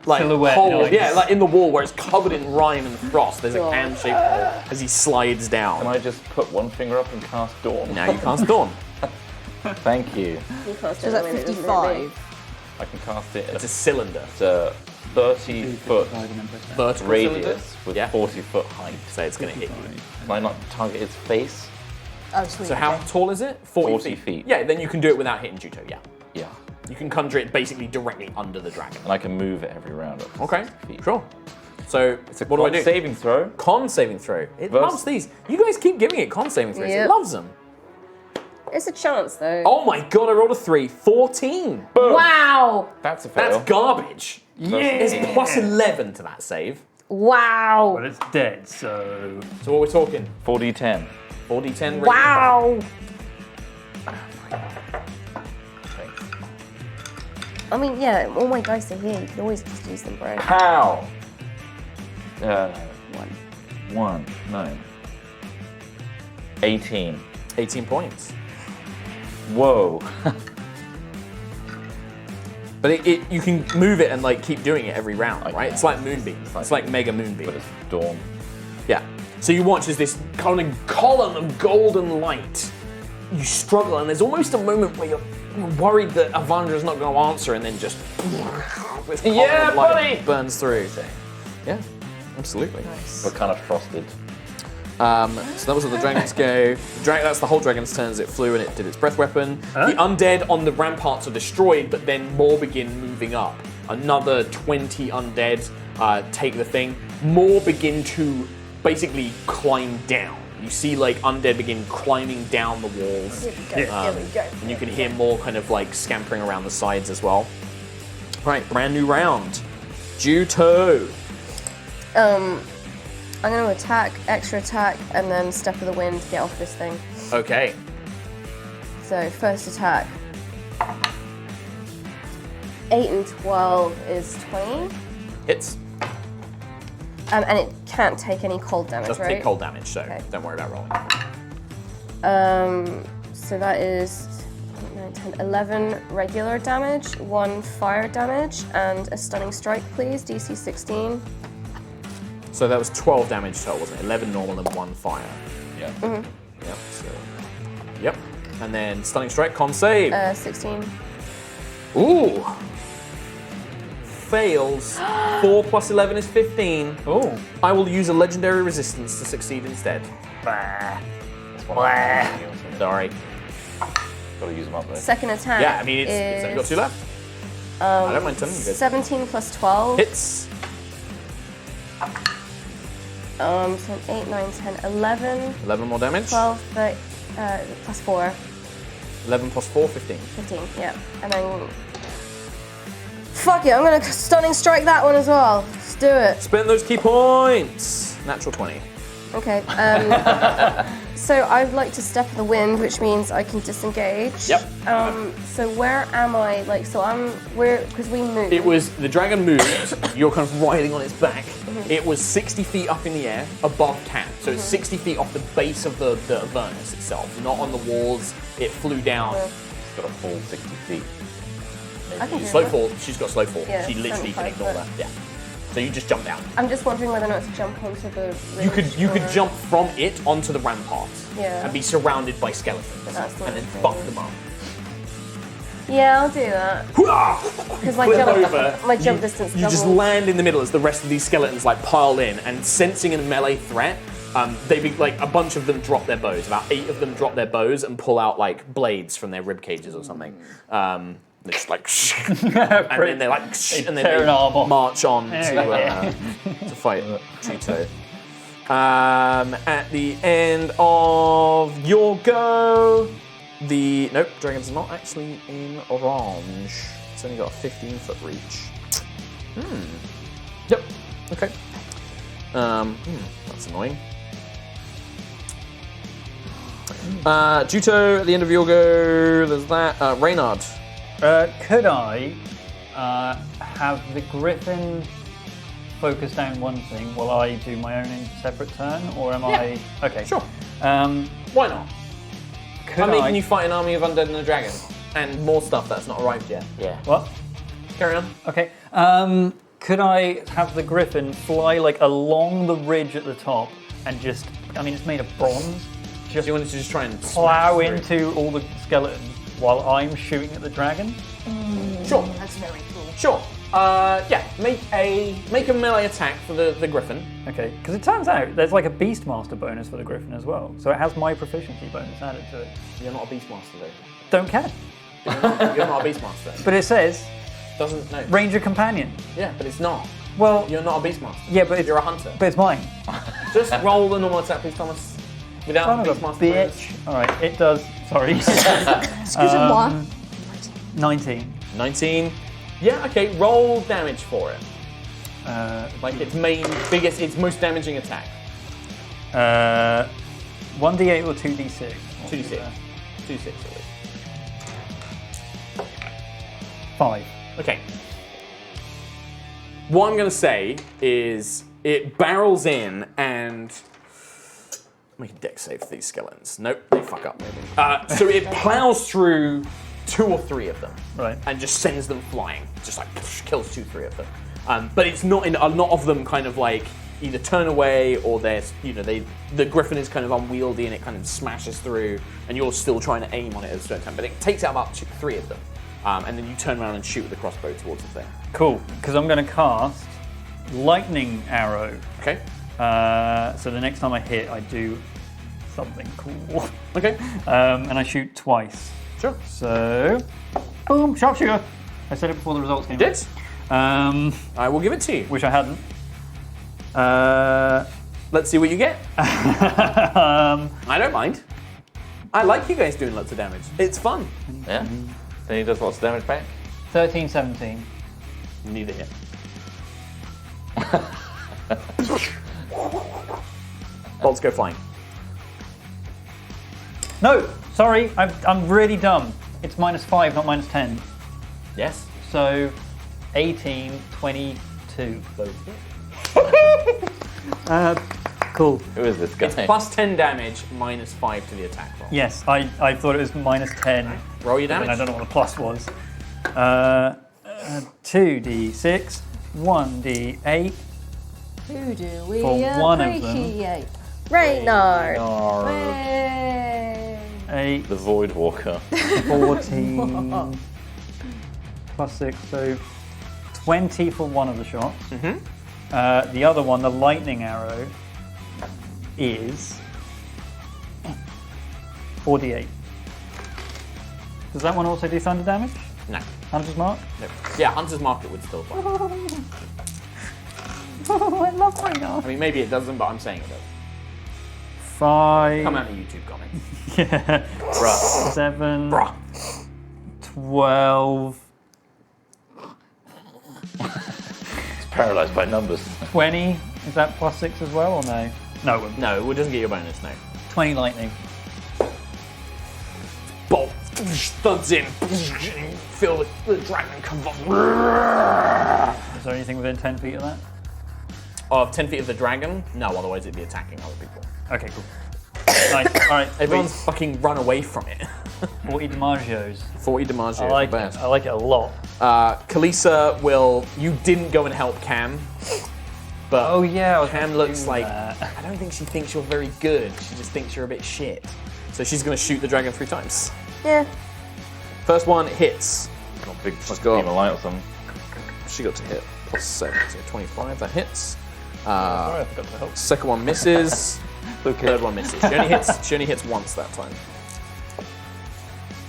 like silhouette, hole, like- yeah, like in the wall where it's covered in rime and frost. There's a can-shaped hole as he slides down. Can I just put one finger up and cast Dawn? Now you cast Dawn. Thank you. You cast So it is that when it doesn't hit me. 55? I can cast it It's a at cylinder. a 30-foot Vertical radius cylinder. with Yeah. 40-foot height. So it's going to hit you. Can I not target its face? Oh, sweet. So how okay. tall is it? 40 feet. Yeah, then you can do it without hitting Juto, yeah. Yeah. You can conjure it basically directly under the dragon. And I can move it every round. Up to Okay, 60 feet. sure. So It's a what do I con do? saving throw. Con saving throw. It Verse- loves these. You guys keep giving it con saving throws. It Yep. loves them. It's a chance though. Oh my god, I rolled a 3. 14. Boom. Wow! That's a fail. That's garbage. Yeah. It's plus 11 to that save. Wow! But it's dead, so. So what we're talking? 4d10. 4d10. Wow! I mean, yeah, all my dice are here. You can always just use them, bro. Pow! One. 1, 9. 18. 18 points. Whoa. But you can move it and like keep doing it every round, I right? can. It's like Moonbeam. It's like Mega Moonbeam. But it's Dawn. Yeah. So you watch as this kind of column of golden light, you struggle, and there's almost a moment where you're worried that Avandra's not going to answer, and then just this column Yeah, of light buddy! burns through. Yeah, absolutely. But kind of frosted. So that was what the dragons go. That's the whole dragon's turn as it flew and it did its breath weapon. The undead on the ramparts are destroyed, but then more begin moving up. Another 20 undead take the thing. More begin to basically climb down. You see like undead begin climbing down the walls. Here we go. And you can hear more kind of like scampering around the sides as well. Right, brand new round. Juto. I'm going to attack, extra attack, and then Step of the Wind to get off this thing. Okay. So, first attack. 8 and 12 is 20. Hits. And it can't take any cold damage, Doesn't right? take cold damage, so Okay. don't worry about rolling. So that is 8, 9, 10, 11 regular damage, 1 fire damage, and a stunning strike, please. DC 16. So that was 12 damage total, wasn't it? 11 normal and 1 fire. Yeah. Yep. So, yep. And then stunning strike, con save. 16. Ooh. Fails. 4 plus 11 is 15. Oh. I will use a legendary resistance to succeed instead. That's one. Sorry. Gotta use them up there. Second attack. Yeah, I mean, it's only got 2 left. I don't mind telling you guys. 17 plus 12. Hits. So 8, 9, 10, 11, 11 more damage. 12, but plus 4, 11 plus 4, 15. 15, yeah. And then. Fuck it, I'm gonna stunning strike that one as well. Let's do it. Spend those key points. Natural 20. Okay. So I'd like to Step of the Wind, which means I can disengage. Yep. So where am I? Like, so because we moved. It was, the dragon moved, you're kind of riding on its back. It was 60 feet up in the air, above camp. So it's 60 feet off the base of the Avernus itself, not on the walls. It flew down. It's got a full 60 feet. I can do Slow that. fall, she's got slow fall. Yeah, She literally can 75 ignore foot. that. Yeah. So you just jump down. I'm just wondering whether or not to jump onto the. You ridge could or- jump from it onto the ramparts Yeah. and be surrounded by skeletons That's the and then thing. fuck them up. Yeah, I'll do that. Because my Flip jump, over. my jump distance You just doubles. land in the middle as the rest of these skeletons like pile in, and sensing a melee threat, they be like a bunch of them drop their bows. About 8 of them drop their bows and pull out like blades from their rib cages or something. They're just like, and then they're like, and then tear they an arm off. march on There we to fight Juto. At the end of your go, nope, dragon's not actually in orange. It's only got a 15-foot reach. Yep. Okay. That's annoying. Juto, at the end of your go, there's that. Reynard. Could I have the griffin focus down one thing while I do my own separate turn, or am I? Okay, Sure. Why not? Could I'm I? making you fight an army of undead and a dragon. And more stuff that's not arrived yet. Yeah. What? Carry on. Okay. Could I have the griffin fly like along the ridge at the top and just, I mean, it's made of bronze, just You wanted to just try and plow smash through. into all the skeletons while I'm shooting at the dragon? Sure. That's very cool. Sure. Yeah. Make a melee attack for the griffin. Okay, because it turns out there's like a Beastmaster bonus for the griffin as well, so it has my proficiency bonus added to it. You're not a beastmaster though. Don't care. You're not a beastmaster. But it says Doesn't no. Ranger Companion. Yeah, but it's not. Well, You're not a beastmaster. yeah, but You're a hunter. But it's mine. Just roll the normal attack, please, Thomas. Without Son the of a beastmaster bonus. bitch. Alright, it does. Sorry. Excusez-moi. 19. 19. Yeah. Okay. Roll damage for it. Like its its most damaging attack. 1d8 or 2d6? 2d6. 2d6 at least. 5. Okay. What I'm going to say is it barrels in and... Make a dex save for these skeletons. Nope, they fuck up. So it plows through 2 or 3 of them. Right. And just sends them flying. Just like kills 2, 3 of them. But it's not a lot of them kind of like either turn away or they're, the griffin is kind of unwieldy and it kind of smashes through and you're still trying to aim on it at a certain time. But it takes out about 3 of them. And then you turn around and shoot with the crossbow towards the thing. Cool, because I'm going to cast Lightning Arrow. Okay. So the next time I hit, I do something cool. Okay. And I shoot twice. Sure. So, boom, sharpshooter. I said it before the results came. You did? I I will give it to you. wish I hadn't. Let's see what you get. I don't mind. I like you guys doing lots of damage. It's fun. Yeah. Then he does lots of damage back. 13, 17. Neither hit. Bolts go flying. No, sorry, I'm really dumb. It's -5, not -10. Yes. So, 18, 22. Both hit. Cool. Who is this guy? It's plus 10 damage, -5 to the attack roll. Yes, I thought it was -10. Roll your And I damage. don't know what the plus was. 2d6, 1d8 Who do we for one of them. appreciate? Reynard. Oh, Hey. 8, the Void Walker. 14, plus 6, so 20 for one of the shots. The other one, the lightning arrow, is 4d8. Does that one also do thunder damage? No. Hunter's mark? No. Yeah, Hunter's Market would still fly. Oh, I love Reynard. I mean, maybe it doesn't, but I'm saying it does. 5. Come out in the YouTube comments. Yeah. Bruh. 7. Bruh. 12. It's paralysed by numbers. 20. Is that plus 6 as well or no? No, it wouldn't. No, it doesn't get your bonus, no. 20 lightning. Bolt thuds in. Feel the dragon come up. Is there anything within 10 feet of that? Of 10 feet of the dragon? No, otherwise it'd be attacking other people. Okay, cool. Nice. Alright, Everyone's fucking run away from it. 40 Damagios. 40 damage. I like it. I like it a lot. Kalisa will. You didn't go and help Cam, but Oh yeah, I was Cam gonna looks do like. that. I don't think she thinks you're very good. She just thinks you're a bit shit. So she's gonna shoot the dragon 3 times. Yeah. First one hits. Got a big fucking go beam of light or something. She got to hit plus 7, so 25. That hits. Sorry, I forgot to help. Second one misses. Third one misses. She only hits once that time.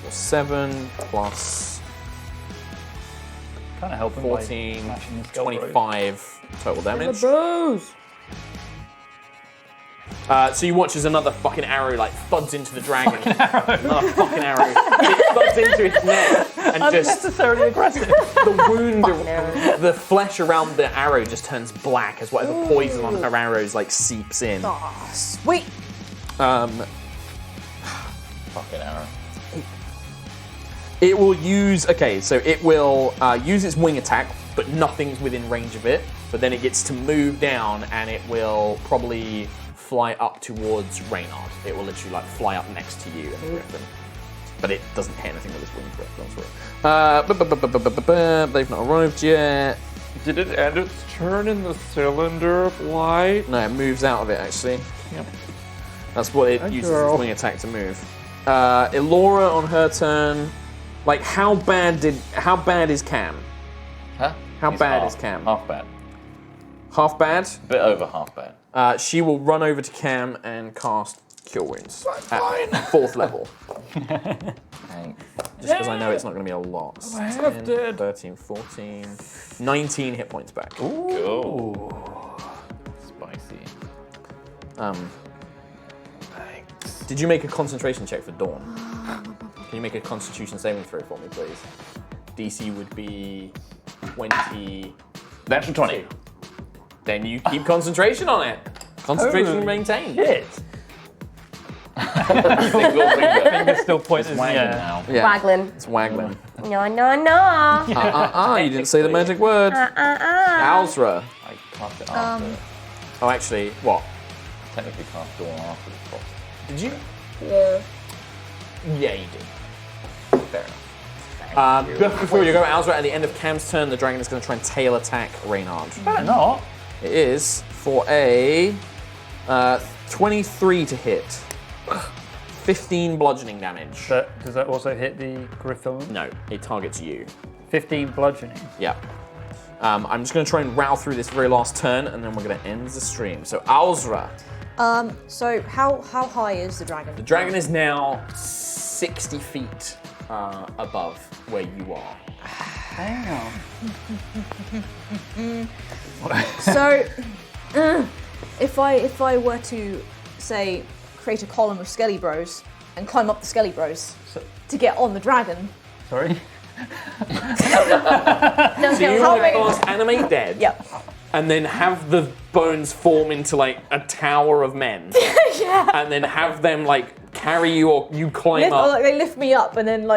7 plus Kind of helping 14, by smashing the skull 25 total damage. Bros. So you watch as another fucking arrow like thuds into the dragon. Another fucking arrow. It thuds into its neck and just Unnecessarily aggressive. the wound, the flesh around the arrow just turns black as whatever poison on her arrows like seeps in. Oh, sweet. Fucking arrow. It will use, so it will use its wing attack, but nothing's within range of it. But then it gets to move down and it will probably fly up towards Reynard. It will literally like fly up next to you and the griffin. But it doesn't hit anything with its wings, don't worry. They've not arrived yet. Did it end its turn in the cylinder of light? No, it moves out of it actually. Yep. That's what it uses its wing attack to move. Elora on her turn. Like, how bad is Cam? Huh? How He's bad half- is Cam? Half bad. Half bad. A bit over half bad. She will run over to Cam and cast Cure Wounds at 4th level. Thanks. Just because I know it's not going to be a lot. I have 10, dead. 13, 14, 19 hit points back. Go. Spicy. Thanks. Did you make a concentration check for Dawn? Can you make a Constitution saving throw for me, please? DC would be 20. Natural 20. Then you keep concentration on it. Concentration maintained. Shit. Single finger. Finger's still pointing. Wagging Yeah. now. Yeah. Waggling. It's waggling. No, no, no. You didn't say the magic word. Alzra. I cast it after. Oh, actually, what? Technically cast Dawn after the frost. Did you? Yeah. Yeah, you did. Fair enough. Just before you go, Alzra, at the end of Cam's turn, the dragon is going to try and tail attack Reynard. Better not. It is for a 23 to hit. 15 bludgeoning damage. But does that also hit the Griffon? No, it targets you. 15 bludgeoning. Yeah. I'm just going to try and rattle through this very last turn, and then we're going to end the stream. So, Alzra. So how high is the dragon? The dragon is now 60 feet above where you are. Damn. So, if I were to say create a column of Skelly Bros and climb up the Skelly Bros to get on the dragon. Sorry. No, So you how want to big? cast Animate Dead? Yep. And then have the bones form into like a tower of men. Yeah. And then have them like carry you or you climb up. Like they lift me up and then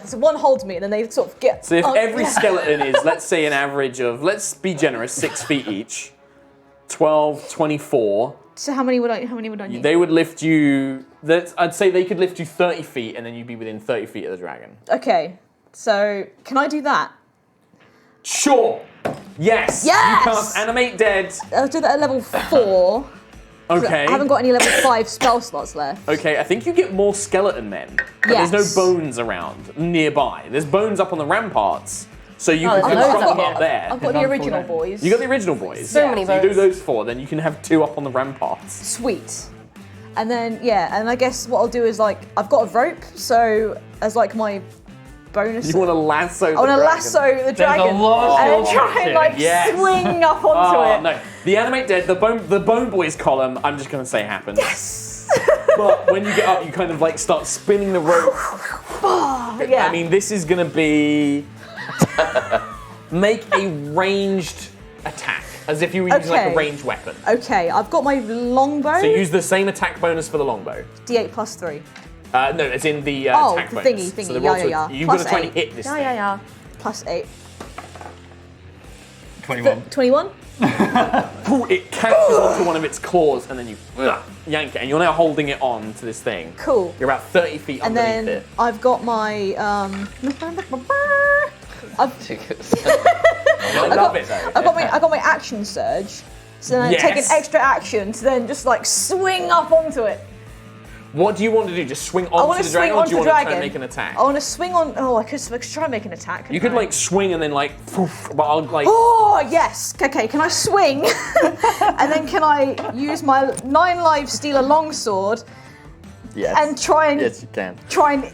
so one holds me and then they sort of get. So if up. every skeleton is, let's say, an average of, let's be generous, 6 feet each, 12, 24, So how many would I need? they would lift you, I'd say they could lift you 30 feet and then you'd be within 30 feet of the dragon. Okay. So can I do that? Sure. Yes. Yes! You cast Animate Dead. I'll do that at level 4. Okay. I haven't got any level 5 spell slots left. Okay, I think you get more skeleton men, but Yes. there's no bones around nearby. There's bones up on the ramparts, so you Oh, can there's confront loads them up up here. there. I've got the None original for boys. You got the original boys. So many So you do bones. those 4, then you can have 2 up on the ramparts. Sweet. And then and I guess what I'll do is I've got a rope, so as my bonus. You want to lasso the I want to dragon. lasso the dragon a lot and then of try and options. Yes. swing up onto Oh, it. no. The Animate Dead, the Bone Boys column, I'm just going to say happens. Yes. But when you get up, you kind of start spinning the rope. Yeah. I mean, this is going to be... Make a ranged attack, as if you were using a Okay. ranged weapon. Okay, I've got my longbow. So use the same attack bonus for the longbow. D8 plus 3. No, it's in the Oh, attack the bonus. thingy, So the yeah, roll yeah, to- yeah. You've got to Plus try and 8. hit this Yeah, thing. yeah, Plus 8. 21. 21? Ooh, it catches onto one of its claws, and then you yank it, and you're now holding it on to this thing. Cool. You're about 30 feet And underneath then it. I've got my I love it, though. I got my action surge. So then I take an Yes. extra action to then just swing up onto it. What do you want to do? Just swing I want onto to the swing dragon, or do onto you the want to try and dragon. make an attack? I want to swing on. Oh, I could try and make an attack. You couldn't could I? swing and then poof, but I'll Oh yes. Okay. Can I swing? And then can I use my 9 lives steal a longsword yes. and try and you can.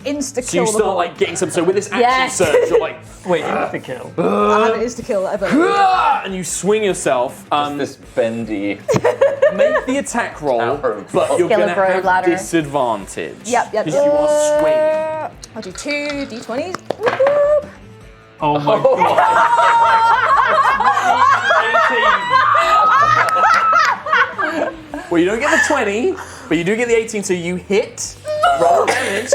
insta So you kill the ball? start getting some. So with this action Yes. surge, you're Wait, insta-kill. I have an insta kill ever. and you swing yourself. This bendy. Make the attack roll, Tower of but you're Skill going to of road have ladder. disadvantage. Yep. Because you are swinging. I'll do 2 d20s. Whoop, whoop. Oh my god. 18. Well, you don't get the 20, but you do get the 18, so you hit. Roll damage.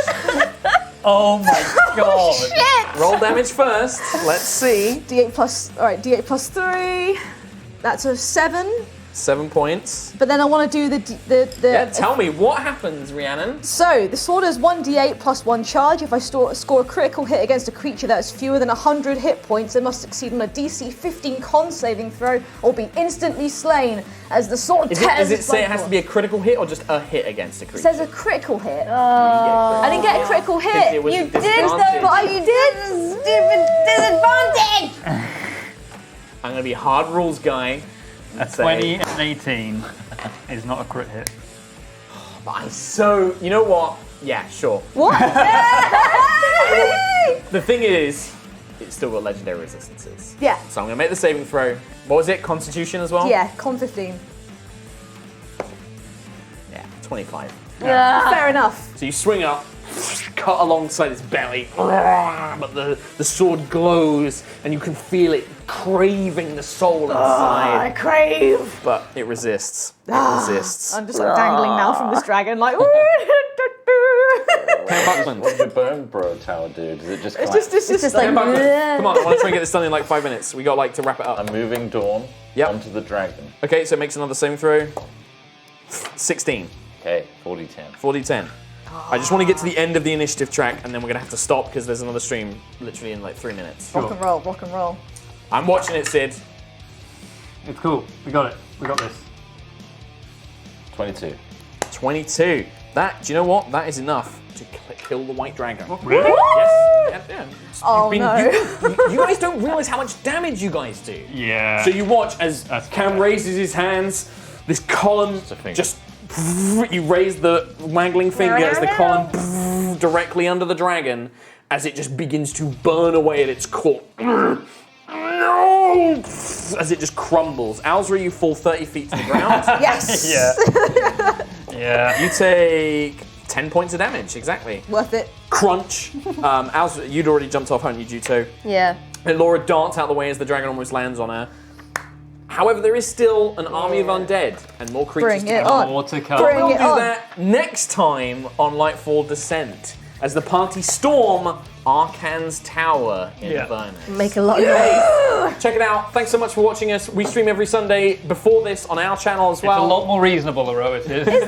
Oh my god. Shit! Roll damage first. Let's see. D8 plus 3. That's a 7. 7 points. But then I want to do the Yeah, tell me, what happens, Rhiannon? So, the sword is 1d8 plus 1 charge. If I score a critical hit against a creature that has fewer than 100 hit points, it must succeed on a DC 15 con saving throw or be instantly slain as the sword tears. Does it say it has to be a critical hit or just a hit against a It creature? says a critical hit. I didn't get a critical hit. It was You a did though, disadvantage. but you did. Stupid disadvantage. I'm going to be a hard rules guy. A 20 and 18 is not a crit hit. I'm so... You know what? Yeah, sure. What? The thing is, it's still got legendary resistances. Yeah. So I'm going to make the saving throw. What was it? Constitution as well? Yeah, con 15. Yeah, 25. Fair enough. So you swing up, cut alongside its belly, but the sword glows and you can feel it craving the soul I inside. crave. But it resists. It resists. I'm just like dangling now from this dragon, like. Buckland. What does your bone bro tower do? Does it just It's just like. Come on, I want to try and get this done in like 5 minutes. We got like to wrap it up. a moving dawn Yep. onto the dragon? Okay, so it makes another saving throw. 16. Okay, 40-10. 40-10. I just want to get to the end of the initiative track and then we're going to have to stop because there's another stream literally in like 3 minutes. Rock and roll, rock and roll. I'm watching it, Sid. It's cool. We got it. We got this. 22. 22. That, do you know what? That is enough to kill the white dragon. Really? Yes. Yeah. Oh, no. You guys don't realize how much damage you guys do. Yeah. So you watch as That's Cam correct. raises his hands, this column a finger. just, you raise the waggling finger as the column directly under the dragon as it just begins to burn away at its core. No! As it just crumbles. Alzra, you fall 30 feet to the ground. Yes. Yeah. Yeah. You take 10 points of damage, exactly. Worth it. Crunch. Alzra, you'd already jumped off, hadn't you, Juto? Yeah. And Laura darts out the way as the dragon almost lands on her. However, there is still an army of undead and more creatures Bring to it come. on. More to come. Bring We'll it do on. that next time on Lightfall Descent as the party storm Arcan's Tower in Yeah. Avernus. Make a lot of noise. Check it out. Thanks so much for watching us. We stream every Sunday before this on our channel as It's a well. lot more reasonable, Aro, it is. Is it?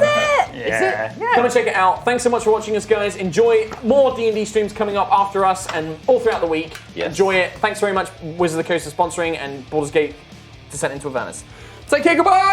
Yeah. Come and check it out. Thanks so much for watching us, guys. Enjoy more D&D streams coming up after us and all throughout the week. Yes. Enjoy it. Thanks very much, Wizards of the Coast, for sponsoring and Baldur's Gate Descent into Avernus. Take care. Goodbye.